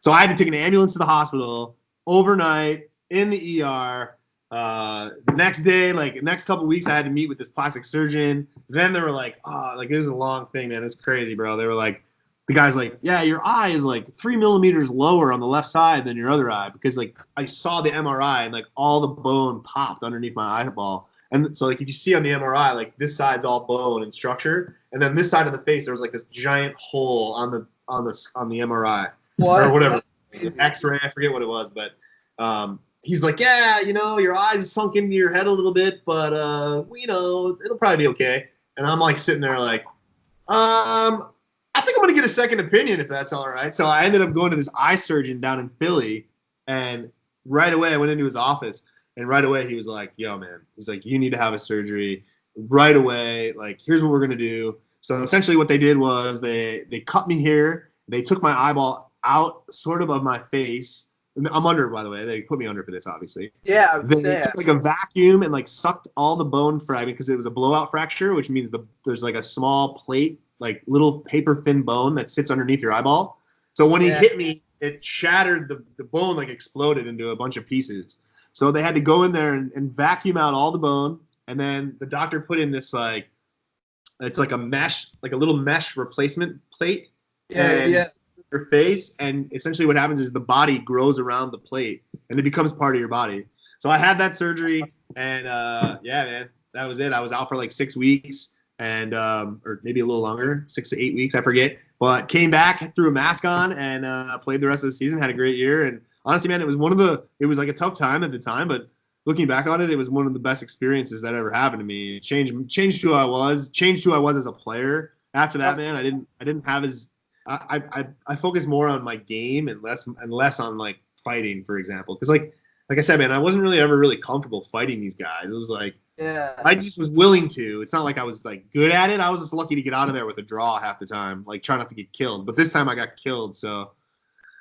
So I had to take an ambulance to the hospital overnight in the ER. The next day, like next couple of weeks, I had to meet with this plastic surgeon. Then they were like, oh, like this is a long thing, man. It's crazy, bro. They were like, the guy's like, yeah, your eye is like 3 millimeters lower on the left side than your other eye, because like I saw the MRI and like all the bone popped underneath my eyeball. And so like if you see on the MRI, like this side's all bone and structure, and then this side of the face, there was like this giant hole on the MRI or whatever, X-ray. I forget what it was, but he's like, yeah, you know, your eyes are sunk into your head a little bit, but you know, it'll probably be okay. And I'm like sitting there like, I think I'm gonna get a second opinion if that's all right. So I ended up going to this eye surgeon down in Philly, and right away I went into his office, and right away he was like, yo, man, he's like, you need to have a surgery right away. Like, here's what we're gonna do. So essentially what they did was they cut me here. They took my eyeball out sort of my face. I'm under, by the way. They put me under for this, obviously. Yeah, I would they say took like a vacuum and like sucked all the bone fragment, because it was a blowout fracture, which means there's like a small plate, like little paper thin bone that sits underneath your eyeball. So when he hit me, it shattered the bone, like exploded into a bunch of pieces. So they had to go in there and vacuum out all the bone, and then the doctor put in this like, it's like a mesh, like a little mesh replacement plate. Yeah. Your face, and essentially what happens is the body grows around the plate and it becomes part of your body. So I had that surgery, and yeah, man, that was it. I was out for like 6 weeks, and or maybe a little longer, 6 to 8 weeks, I forget. But came back, threw a mask on, and played the rest of the season. Had a great year, and honestly, man, it was it was like a tough time at the time, but looking back on it, it was one of the best experiences that ever happened to me. It changed who I was, as a player. After that, man, I didn't have as I focus more on my game and less on like fighting, for example. Because like I said, man, I wasn't really ever really comfortable fighting these guys. It was like, I just was willing to. It's not like I was like good at it. I was just lucky to get out of there with a draw half the time, like trying not to get killed. But this time I got killed, so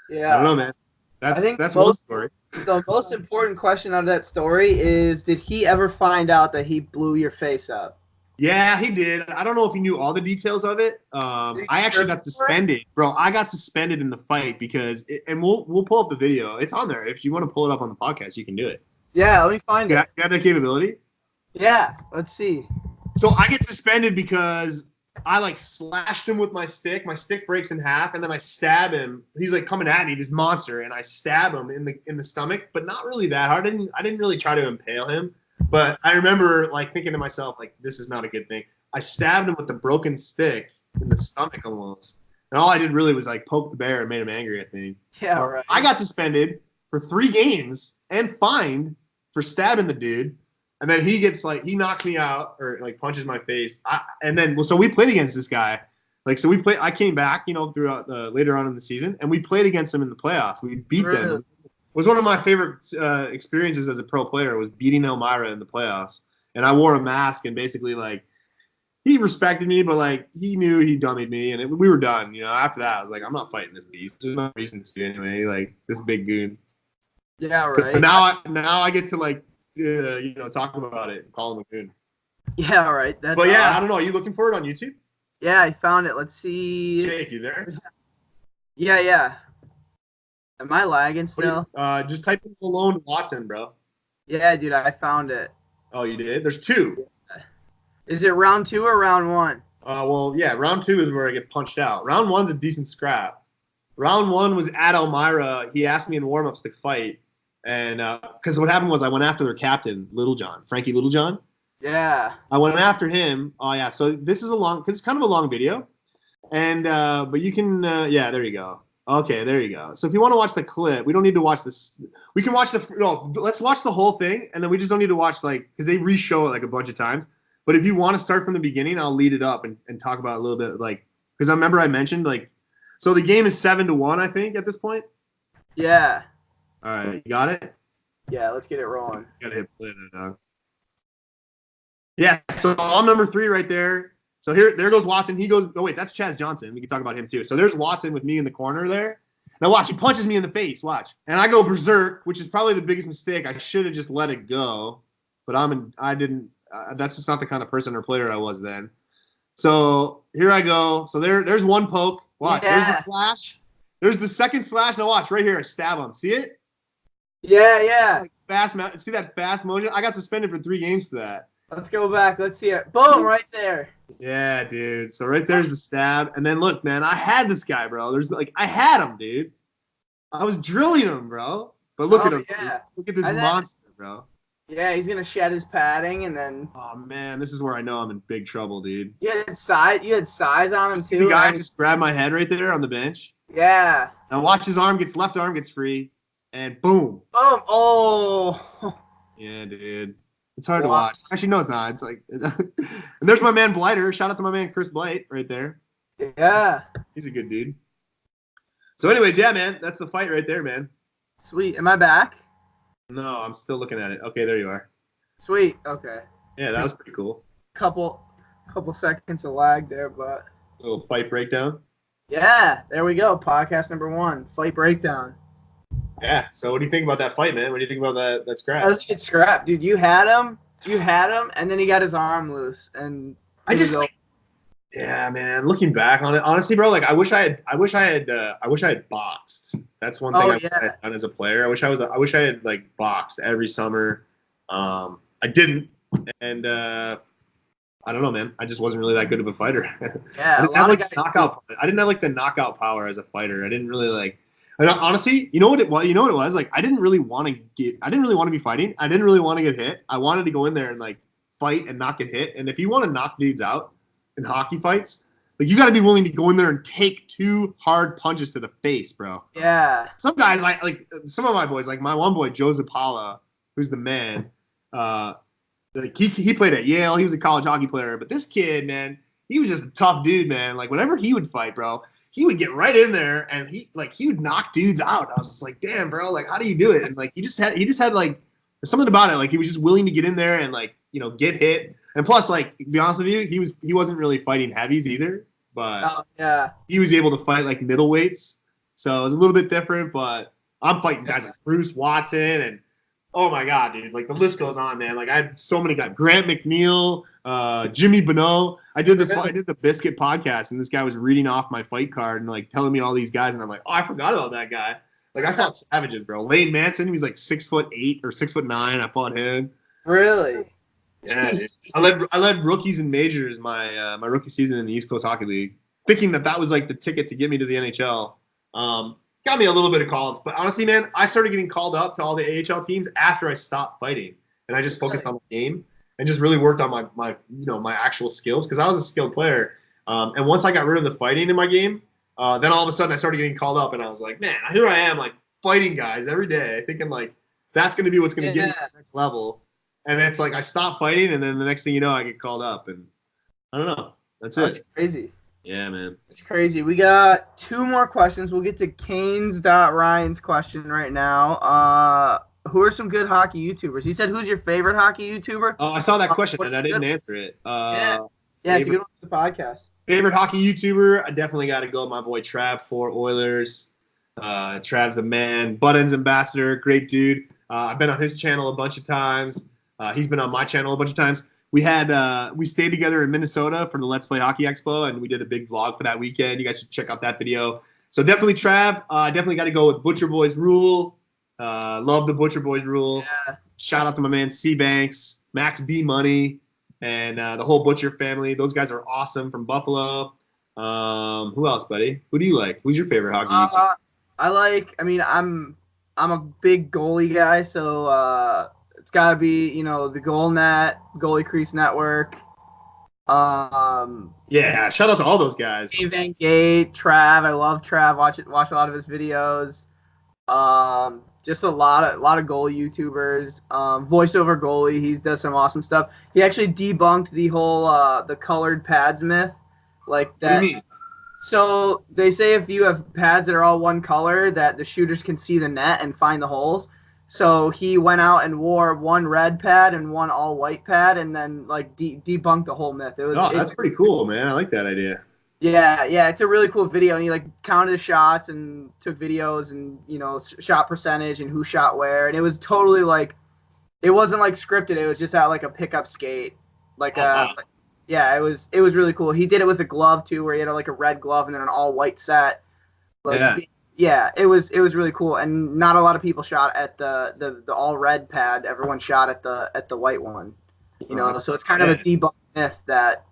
yeah, I don't know, man. That's one story. The most important question out of that story is, did he ever find out that he blew your face up? Yeah, he did. I don't know if he knew all the details of it. I actually got suspended, bro. I got suspended in the fight because, and we'll pull up the video. It's on there. If you want to pull it up on the podcast, you can do it. Yeah, let me find it. You have that capability? Yeah, let's see. So I get suspended because I like slashed him with my stick. My stick breaks in half, and then I stab him. He's like coming at me, this monster, and I stab him in the stomach, but not really that hard. I didn't really try to impale him. But I remember like thinking to myself, like, this is not a good thing. I stabbed him with the broken stick in the stomach almost. And all I did really was like poke the bear and made him angry, I think. Yeah, right. I got suspended for 3 games and fined for stabbing the dude. And then he knocks me out or like punches my face. So we played against this guy. Like, so I came back, throughout later on in the season, and we played against him in the playoffs. We beat them. It was one of my favorite experiences as a pro player, was beating Elmira in the playoffs. And I wore a mask, and basically, like, he respected me, but, like, he knew he dummied me, and we were done. After that, I was like, I'm not fighting this beast. There's no reason to anyway, like, this big goon. Yeah, right. But now I get to, like, talk about it and call him a goon. Yeah, right. That's but, yeah, awesome. I don't know. Are you looking for it on YouTube? Yeah, I found it. Let's see. Jake, you there? Yeah. Am I lagging still? Just type in Malone Watson, bro. Yeah, dude, I found it. Oh, you did? There's 2. Is it round 2 or round 1? Well, yeah, round 2 is where I get punched out. Round 1's a decent scrap. Round 1 was at Elmira. He asked me in warm-ups to fight. And because what happened was I went after their captain, Frankie Littlejohn. Yeah. I went after him. Oh, yeah. So this is because it's kind of a long video. And, but you can, yeah, there you go. Okay, there you go. So if you want to watch the clip, we don't need to watch this. We can watch let's watch the whole thing, and then we just don't need to watch, like, because they re-show it like a bunch of times. But if you want to start from the beginning, I'll lead it up and talk about a little bit, like, because I remember I mentioned, like, so the game is 7-1, I think, at this point. Yeah. All right, you got it? Yeah, let's get it rolling. Gotta hit play there, dog. Yeah, so I'm number 3 right there. So there goes Watson. He goes, oh, wait, that's Chaz Johnson. We can talk about him too. So there's Watson with me in the corner there. Now watch, he punches me in the face. Watch. And I go berserk, which is probably the biggest mistake. I should have just let it go. But I that's just not the kind of person or player I was then. So here I go. So there's one poke. Watch. Yeah. There's the slash. There's the second slash. Now watch right here. I stab him. See it? Yeah. Like fast. See that fast motion? I got suspended for 3 games for that. Let's go back. Let's see it. Boom! Right there. Yeah, dude. So right there's the stab, and then look, man. I had this guy, bro. I had him, dude. I was drilling him, bro. But look at him. Yeah. Dude. Look at this monster, bro. Yeah, he's gonna shed his padding and then. Oh man, this is where I know I'm in big trouble, dude. You had size on him too. The guy just grabbed my head right there on the bench. Yeah. Now watch his left arm gets free, and boom. Boom! Oh. Yeah, dude. It's hard to watch. Actually, no, it's not. It's like, and there's my man Blighter. Shout out to my man Chris Blight right there. Yeah. He's a good dude. So, anyways, yeah, man, that's the fight right there, man. Sweet. Am I back? No, I'm still looking at it. Okay, there you are. Sweet. Okay. Yeah, that was pretty cool. Couple seconds of lag there, but. A little fight breakdown. Yeah, there we go. Podcast number 1, fight breakdown. Yeah. So, what do you think about that fight, man? What do you think about that scrap? That was a good scrap, dude. You had him, and then he got his arm loose, and yeah, man. Looking back on it, honestly, bro, like I wish I had boxed. That's one thing I've done as a player. I wish I had like boxed every summer. I didn't, and I don't know, man. I just wasn't really that good of a fighter. Yeah, I didn't have like the knockout power as a fighter. I didn't really like. And honestly, you know what it was? Like I didn't really want to be fighting. I didn't really want to get hit. I wanted to go in there and like fight and not get hit. And if you want to knock dudes out in hockey fights, like you got to be willing to go in there and take 2 hard punches to the face, bro. Yeah. Some guys like some of my boys, like my one boy Joe Zapala, who's the man. Like he played at Yale. He was a college hockey player. But this kid, man, he was just a tough dude, man. Like whenever he would fight, bro, he would get right in there and he would knock dudes out. I was just like, damn, bro, like how do you do it? And like he just had like there's something about it. Like he was just willing to get in there and like, you know, get hit. And plus, like, to be honest with you, he wasn't really fighting heavies either. But he was able to fight like middleweights. So it was a little bit different, but I'm fighting guys like Bruce Watson and oh my God, dude. Like the list goes on, man. Like I had so many guys. Grant McNeil, Jimmy Bonneau. I did the Biscuit podcast, and this guy was reading off my fight card and like telling me all these guys, and I'm like, oh, I forgot about that guy. Like I fought savages, bro. Lane Manson, he was like 6'8" or 6'9". I fought him. Really? Yeah, dude. I led rookies and majors my rookie season in the East Coast Hockey League, thinking that was like the ticket to get me to the NHL. Got me a little bit of calls, but honestly, man, I started getting called up to all the AHL teams after I stopped fighting, and I just focused on my game and just really worked on my actual skills because I was a skilled player. And once I got rid of the fighting in my game, then all of a sudden I started getting called up, and I was like, man, here I am, like fighting guys every day, thinking like that's gonna be what's gonna get me to the next level. And it's like I stopped fighting, and then the next thing you know, I get called up, and I don't know. That's crazy. Yeah, man. It's crazy. We got 2 more questions. We'll get to Canes.Ryan's question right now. Who are some good hockey YouTubers? He said, who's your favorite hockey YouTuber? Oh, I saw that question, and I didn't answer it. Yeah, it's a good one for the podcast. Favorite hockey YouTuber? I definitely got to go with my boy Trav for Oilers. Trav's the man. Buttons ambassador. Great dude. I've been on his channel a bunch of times. He's been on my channel a bunch of times. We stayed together in Minnesota for the Let's Play Hockey Expo, and we did a big vlog for that weekend. You guys should check out that video. So definitely Trav. Definitely got to go with Butcher Boys Rule. Love the Butcher Boys Rule. Yeah. Shout out to my man C Banks, Max B Money, and the whole Butcher family. Those guys are awesome from Buffalo. Who else, buddy? Who do you like? Who's your favorite hockey YouTuber? I'm a big goalie guy, so it's got to be, the Goalie Crease Network. Yeah, shout out to all those guys. Dave Van Gate, Trav. I love Trav. Watch a lot of his videos. Just a lot of goalie YouTubers. Voiceover goalie. He does some awesome stuff. He actually debunked the whole the colored pads myth, like that. What do you mean? So they say if you have pads that are all one color, that the shooters can see the net and find the holes. So he went out and wore one red pad and one all white pad, and then like debunked the whole myth. That's pretty cool, man. I like that idea. Yeah, it's a really cool video, and he like counted the shots and took videos and shot percentage and who shot where, and it was totally like, it wasn't like scripted. It was just at like a pickup skate, Like yeah, it was really cool. He did it with a glove too, where he had like a red glove and then an all white set. Like, yeah, it was really cool, and not a lot of people shot at the all red pad. Everyone shot at the white one. You know, so it's kind of a debunked myth that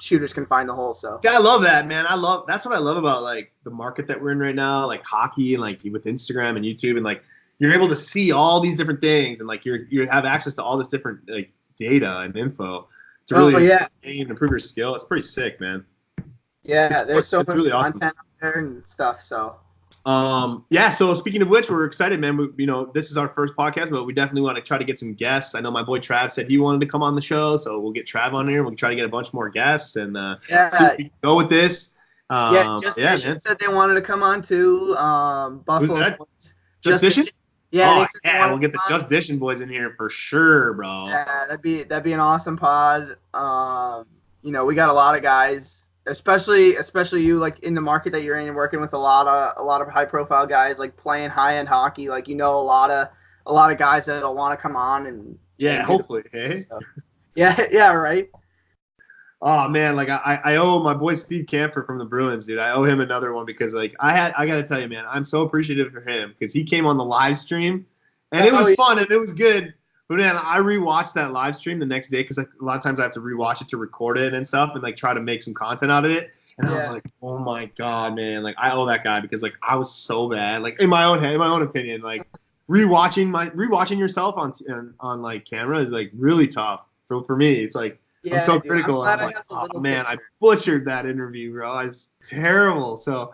shooters can find the hole. So yeah, I love that, man. That's what I love about like the market that we're in right now, like hockey and like with Instagram and YouTube, and like you're able to see all these different things, and like you have access to all this different like data and info to really gain and improve your skill. It's pretty sick, man. Yeah, there's so much really content out there and stuff. So so speaking of which, we're excited, man. This is our first podcast, but we definitely want to try to get some guests. I know my boy Trav said he wanted to come on the show, so we'll get Trav on here. We'll try to get a bunch more guests and see if we can go with this. Just said they wanted to come on too. Buffalo. Who's that? Just Dishing? Yeah, we'll get the Just Dishing boys in here for sure, bro. Yeah, that'd be an awesome pod. We got a lot of guys. Especially you, like in the market that you're in, and working with a lot of high profile guys, like playing high end hockey. Like a lot of guys that'll want to come on and hopefully, hey. Yeah, right. Oh man, like I owe my boy Steve Camper from the Bruins, dude. I owe him another one because like I gotta tell you, man, I'm so appreciative for him because he came on the live stream and it was fun and it was good. But man, I rewatched that live stream the next day because like, a lot of times I have to rewatch it to record it and stuff and like try to make some content out of it. And I was like, oh my god, man, like I owe that guy because like I was so bad. Like in my own opinion, like rewatching yourself on like camera is like really tough. For me, it's like I'm so critical. I'm like, oh man, I butchered that interview, bro. It's terrible. So.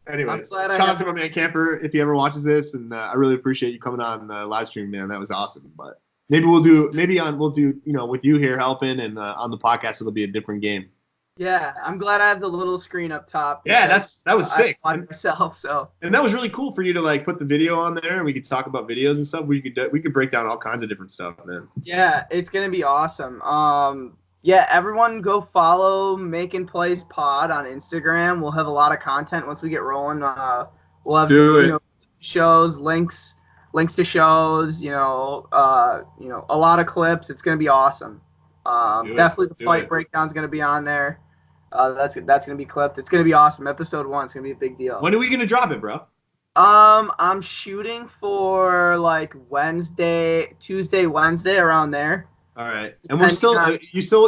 Anyways, shout out to my man Camper if he ever watches this, and I really appreciate you coming on the live stream, man. That was awesome. But we'll do with you here helping, and on the podcast it'll be a different game. Yeah, I'm glad I have the little screen up top. Yeah, that was sick. I myself, so. And that was really cool for you to like put the video on there, and we could talk about videos and stuff. We could break down all kinds of different stuff, man. Yeah, it's gonna be awesome. Yeah, everyone go follow Makin Playz Pod on Instagram. We'll have a lot of content once we get rolling. We'll have shows, links to shows. A lot of clips. It's gonna be awesome. Definitely the fight breakdown is gonna be on there. That's gonna be clipped. It's gonna be awesome. Episode 1 is gonna be a big deal. When are we gonna drop it, bro? I'm shooting for like Tuesday, Wednesday, around there. All right, and we're still.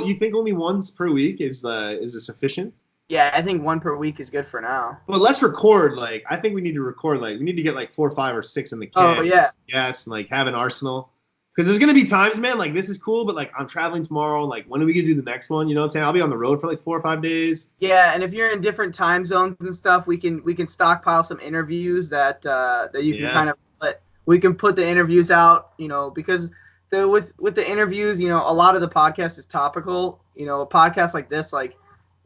You think only once per week is sufficient? Yeah, I think 1 per week is good for now. Well, let's record. Like, I think we need to record. Like, we need to get like 4, 5, or 6 in the can. Oh yeah. Yes, and like have an arsenal. Because there's gonna be times, man. Like this is cool, but like I'm traveling tomorrow. Like when are we gonna do the next one? You know what I'm saying? I'll be on the road for like 4 or 5 days. Yeah, and if you're in different time zones and stuff, we can stockpile some interviews that you can kind of we can put the interviews out. Because. With the interviews, a lot of the podcast is topical. A podcast like this, like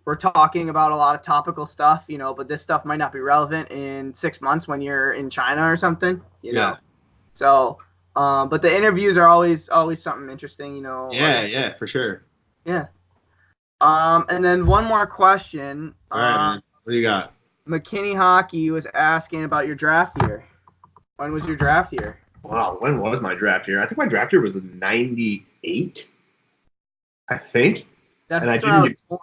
we're talking about a lot of topical stuff, but this stuff might not be relevant in 6 months when you're in China or something, know. So, but the interviews are always something interesting, Yeah, for sure. Yeah. And then one more question. All right, man. What do you got? McKinney Hockey was asking about your draft year. When was your draft year? Wow, when was my draft year? I think my draft year was in 98. I think. That's when I was born.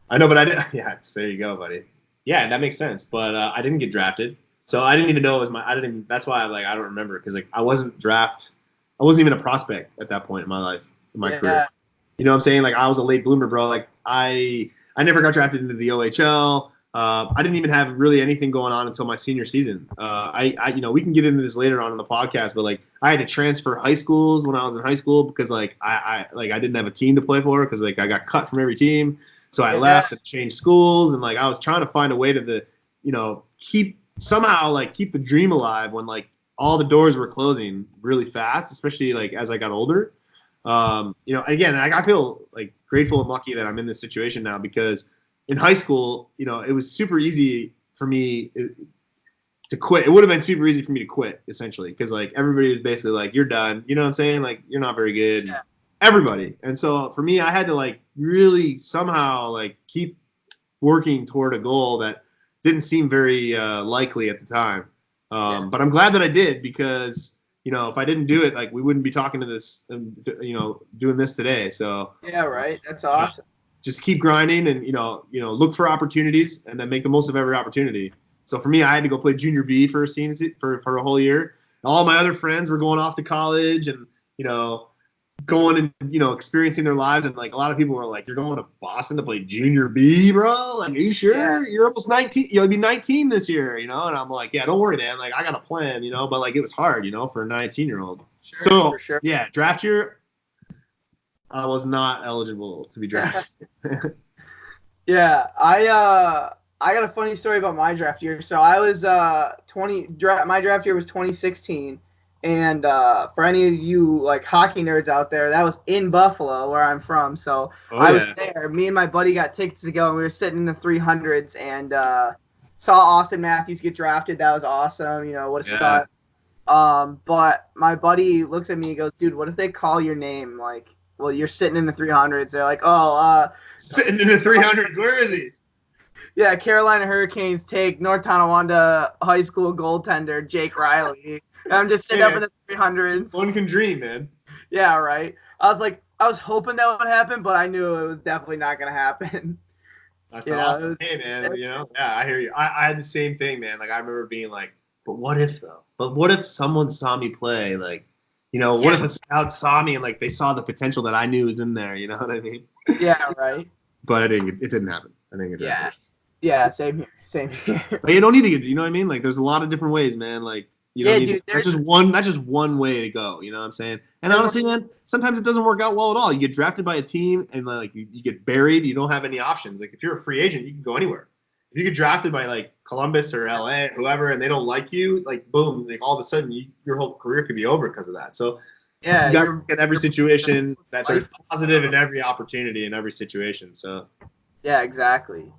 I know, but I didn't. Yeah, there you go, buddy. Yeah, that makes sense. But I didn't get drafted, so I didn't even know it was my. I didn't even. That's why I don't remember because like I wasn't even a prospect at that point in my life, in my career. You know what I'm saying? Like I was a late bloomer, bro. Like I never got drafted into the OHL. I didn't even have really anything going on until my senior season. We can get into this later on in the podcast, but like I had to transfer high schools when I was in high school because like I didn't have a team to play for because like I got cut from every team, so I left and changed schools and like I was trying to find a way to keep the dream alive when like all the doors were closing really fast, especially like as I got older. Again, I feel like grateful and lucky that I'm in this situation now because. In high school, it was super easy for me to quit. It would have been super easy for me to quit, essentially, because like everybody was basically like, "You're done." You know what I'm saying? Like, you're not very good. Yeah. Everybody. And so for me, I had to like really somehow like keep working toward a goal that didn't seem very likely at the time. But I'm glad that I did because if I didn't do it, like we wouldn't be talking to this, doing this today. So yeah, right. That's awesome. Just keep grinding and look for opportunities and then make the most of every opportunity. So for me, I had to go play junior B for a season for a whole year. All my other friends were going off to college and going and experiencing their lives, and like a lot of people were like, "You're going to Boston to play junior B, bro? Like, are you sure? Yeah. You're almost 19. You'll be 19 this year, And I'm like, "Yeah, don't worry, man. Like, I got a plan, But like, it was hard, for a 19-year-old. Sure, so for sure. Yeah, draft year, I was not eligible to be drafted. Yeah, I got a funny story about my draft year. So I was my draft year was 2016. And for any of you like hockey nerds out there, that was in Buffalo, where I'm from. So I was there. Me and my buddy got tickets to go, and we were sitting in the 300s and saw Austin Matthews get drafted. That was awesome. What a stud. But my buddy looks at me and goes, "Dude, what if they call your name? Like, well, you're sitting in the 300s." They're like, "Oh, sitting in the 300s. Where is he?" Yeah, Carolina Hurricanes take North Tonawanda High School goaltender Jake Riley. I'm just sitting up in the 300s. One can dream, man. Yeah, right. I was hoping that would happen, but I knew it was definitely not going to happen. That's awesome. Hey, man, yeah, I hear you. I had the same thing, man. Like, I remember being like, but what if, though? But what if someone saw me play? Like, what if a scout saw me and, like, they saw the potential that I knew was in there? You know what I mean? Yeah, right. But it didn't happen. I think it didn't happen. Yeah, same here. But you don't need to get, you know what I mean? Like, there's a lot of different ways, man. Like, that's just one way to go. You know what I'm saying? And honestly, man, sometimes it doesn't work out well at all. You get drafted by a team and like you get buried. You don't have any options. Like if you're a free agent, you can go anywhere. If you get drafted by like Columbus or LA, whoever, and they don't like you, like boom, like all of a sudden your whole career could be over because of that. So yeah, you got to look at every situation that there's positive in every opportunity in every situation. So yeah, exactly.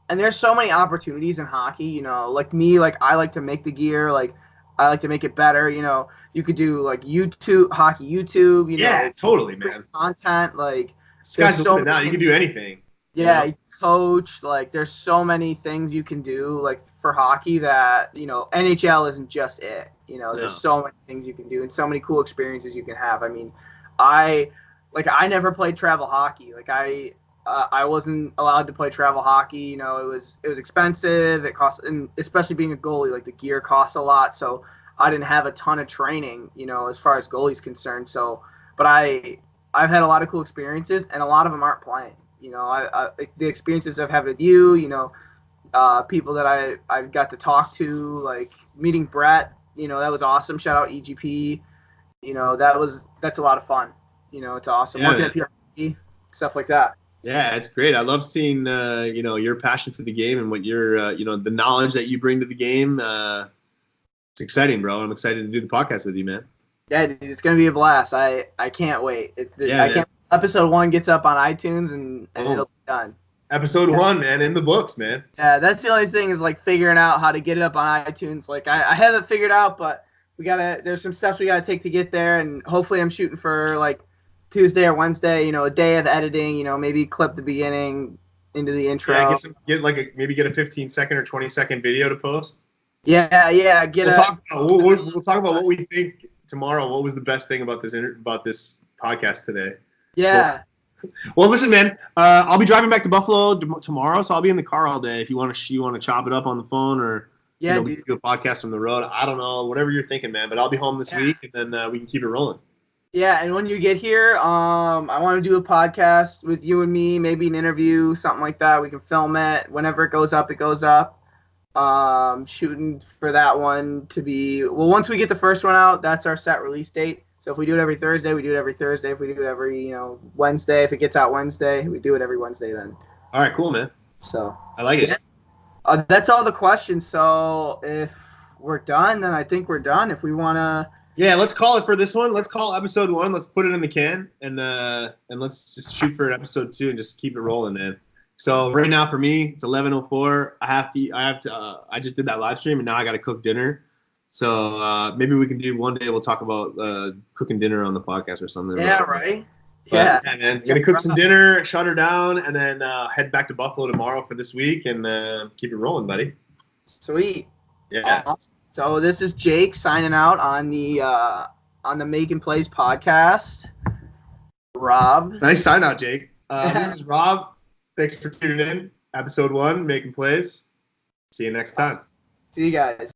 And there's so many opportunities in hockey, like me, like I like to make the gear, like I like to make it better, you could do like hockey YouTube, yeah, totally, man. Content, like sky's the limit now. You can do anything. Yeah, you coach, like there's so many things you can do like for hockey that, NHL isn't just it. There's so many things you can do and so many cool experiences you can have. I mean, I never played travel hockey. Like I wasn't allowed to play travel hockey. It was expensive. It cost, and especially being a goalie, like the gear costs a lot. So I didn't have a ton of training, as far as goalie's concerned. So, but I've had a lot of cool experiences, and a lot of them aren't playing. The experiences I've had with you, people that I've got to talk to, like meeting Brett, that was awesome. Shout out EGP. That's a lot of fun. It's awesome. Working at PRP, stuff like that. Yeah, it's great. I love seeing, your passion for the game and what your, the knowledge that you bring to the game. It's exciting, bro. I'm excited to do the podcast with you, man. Yeah, dude, it's going to be a blast. I can't wait. Episode 1 gets up on iTunes and it'll be done. Episode 1, man, in the books, man. Yeah, that's the only thing is like figuring out how to get it up on iTunes. Like I have it figured out, but there's some steps we got to take to get there. And hopefully I'm shooting for like Tuesday or Wednesday, a day of editing, maybe clip the beginning into the intro. Yeah, get a 15-second or 20-second video to post. Yeah. We'll talk about what we think tomorrow. What was the best thing about this podcast today? Yeah. Well, listen, man. I'll be driving back to Buffalo tomorrow, so I'll be in the car all day. If you want to chop it up on the phone or we can do a podcast from the road. I don't know, whatever you're thinking, man. But I'll be home this week, and then we can keep it rolling. Yeah, and when you get here, I want to do a podcast with you and me, maybe an interview, something like that. We can film it. Whenever it goes up, it goes up. Shooting for that one to be, once we get the first one out, that's our set release date. So if we do it every Thursday, we do it every Thursday. If we do it every, Wednesday, if it gets out Wednesday, we do it every Wednesday then. All right, cool, man. So I like it. Yeah. That's all the questions. So if we're done, then I think we're done. If we want to... Yeah, let's call it for this one. Let's call episode 1. Let's put it in the can, and let's just shoot for episode 2 and just keep it rolling, man. So right now for me, it's 11:04. I just did that live stream, and now I got to cook dinner. So maybe we can do one day. We'll talk about cooking dinner on the podcast or something. Yeah, right. Yeah, man. Gonna cook some dinner, shut her down, and then head back to Buffalo tomorrow for this week, and keep it rolling, buddy. Sweet. Yeah. Awesome. So this is Jake signing out on the Makin Playz podcast. Rob. Nice sign out, Jake. This is Rob. Thanks for tuning in. Episode 1, Makin Playz. See you next time. See you guys.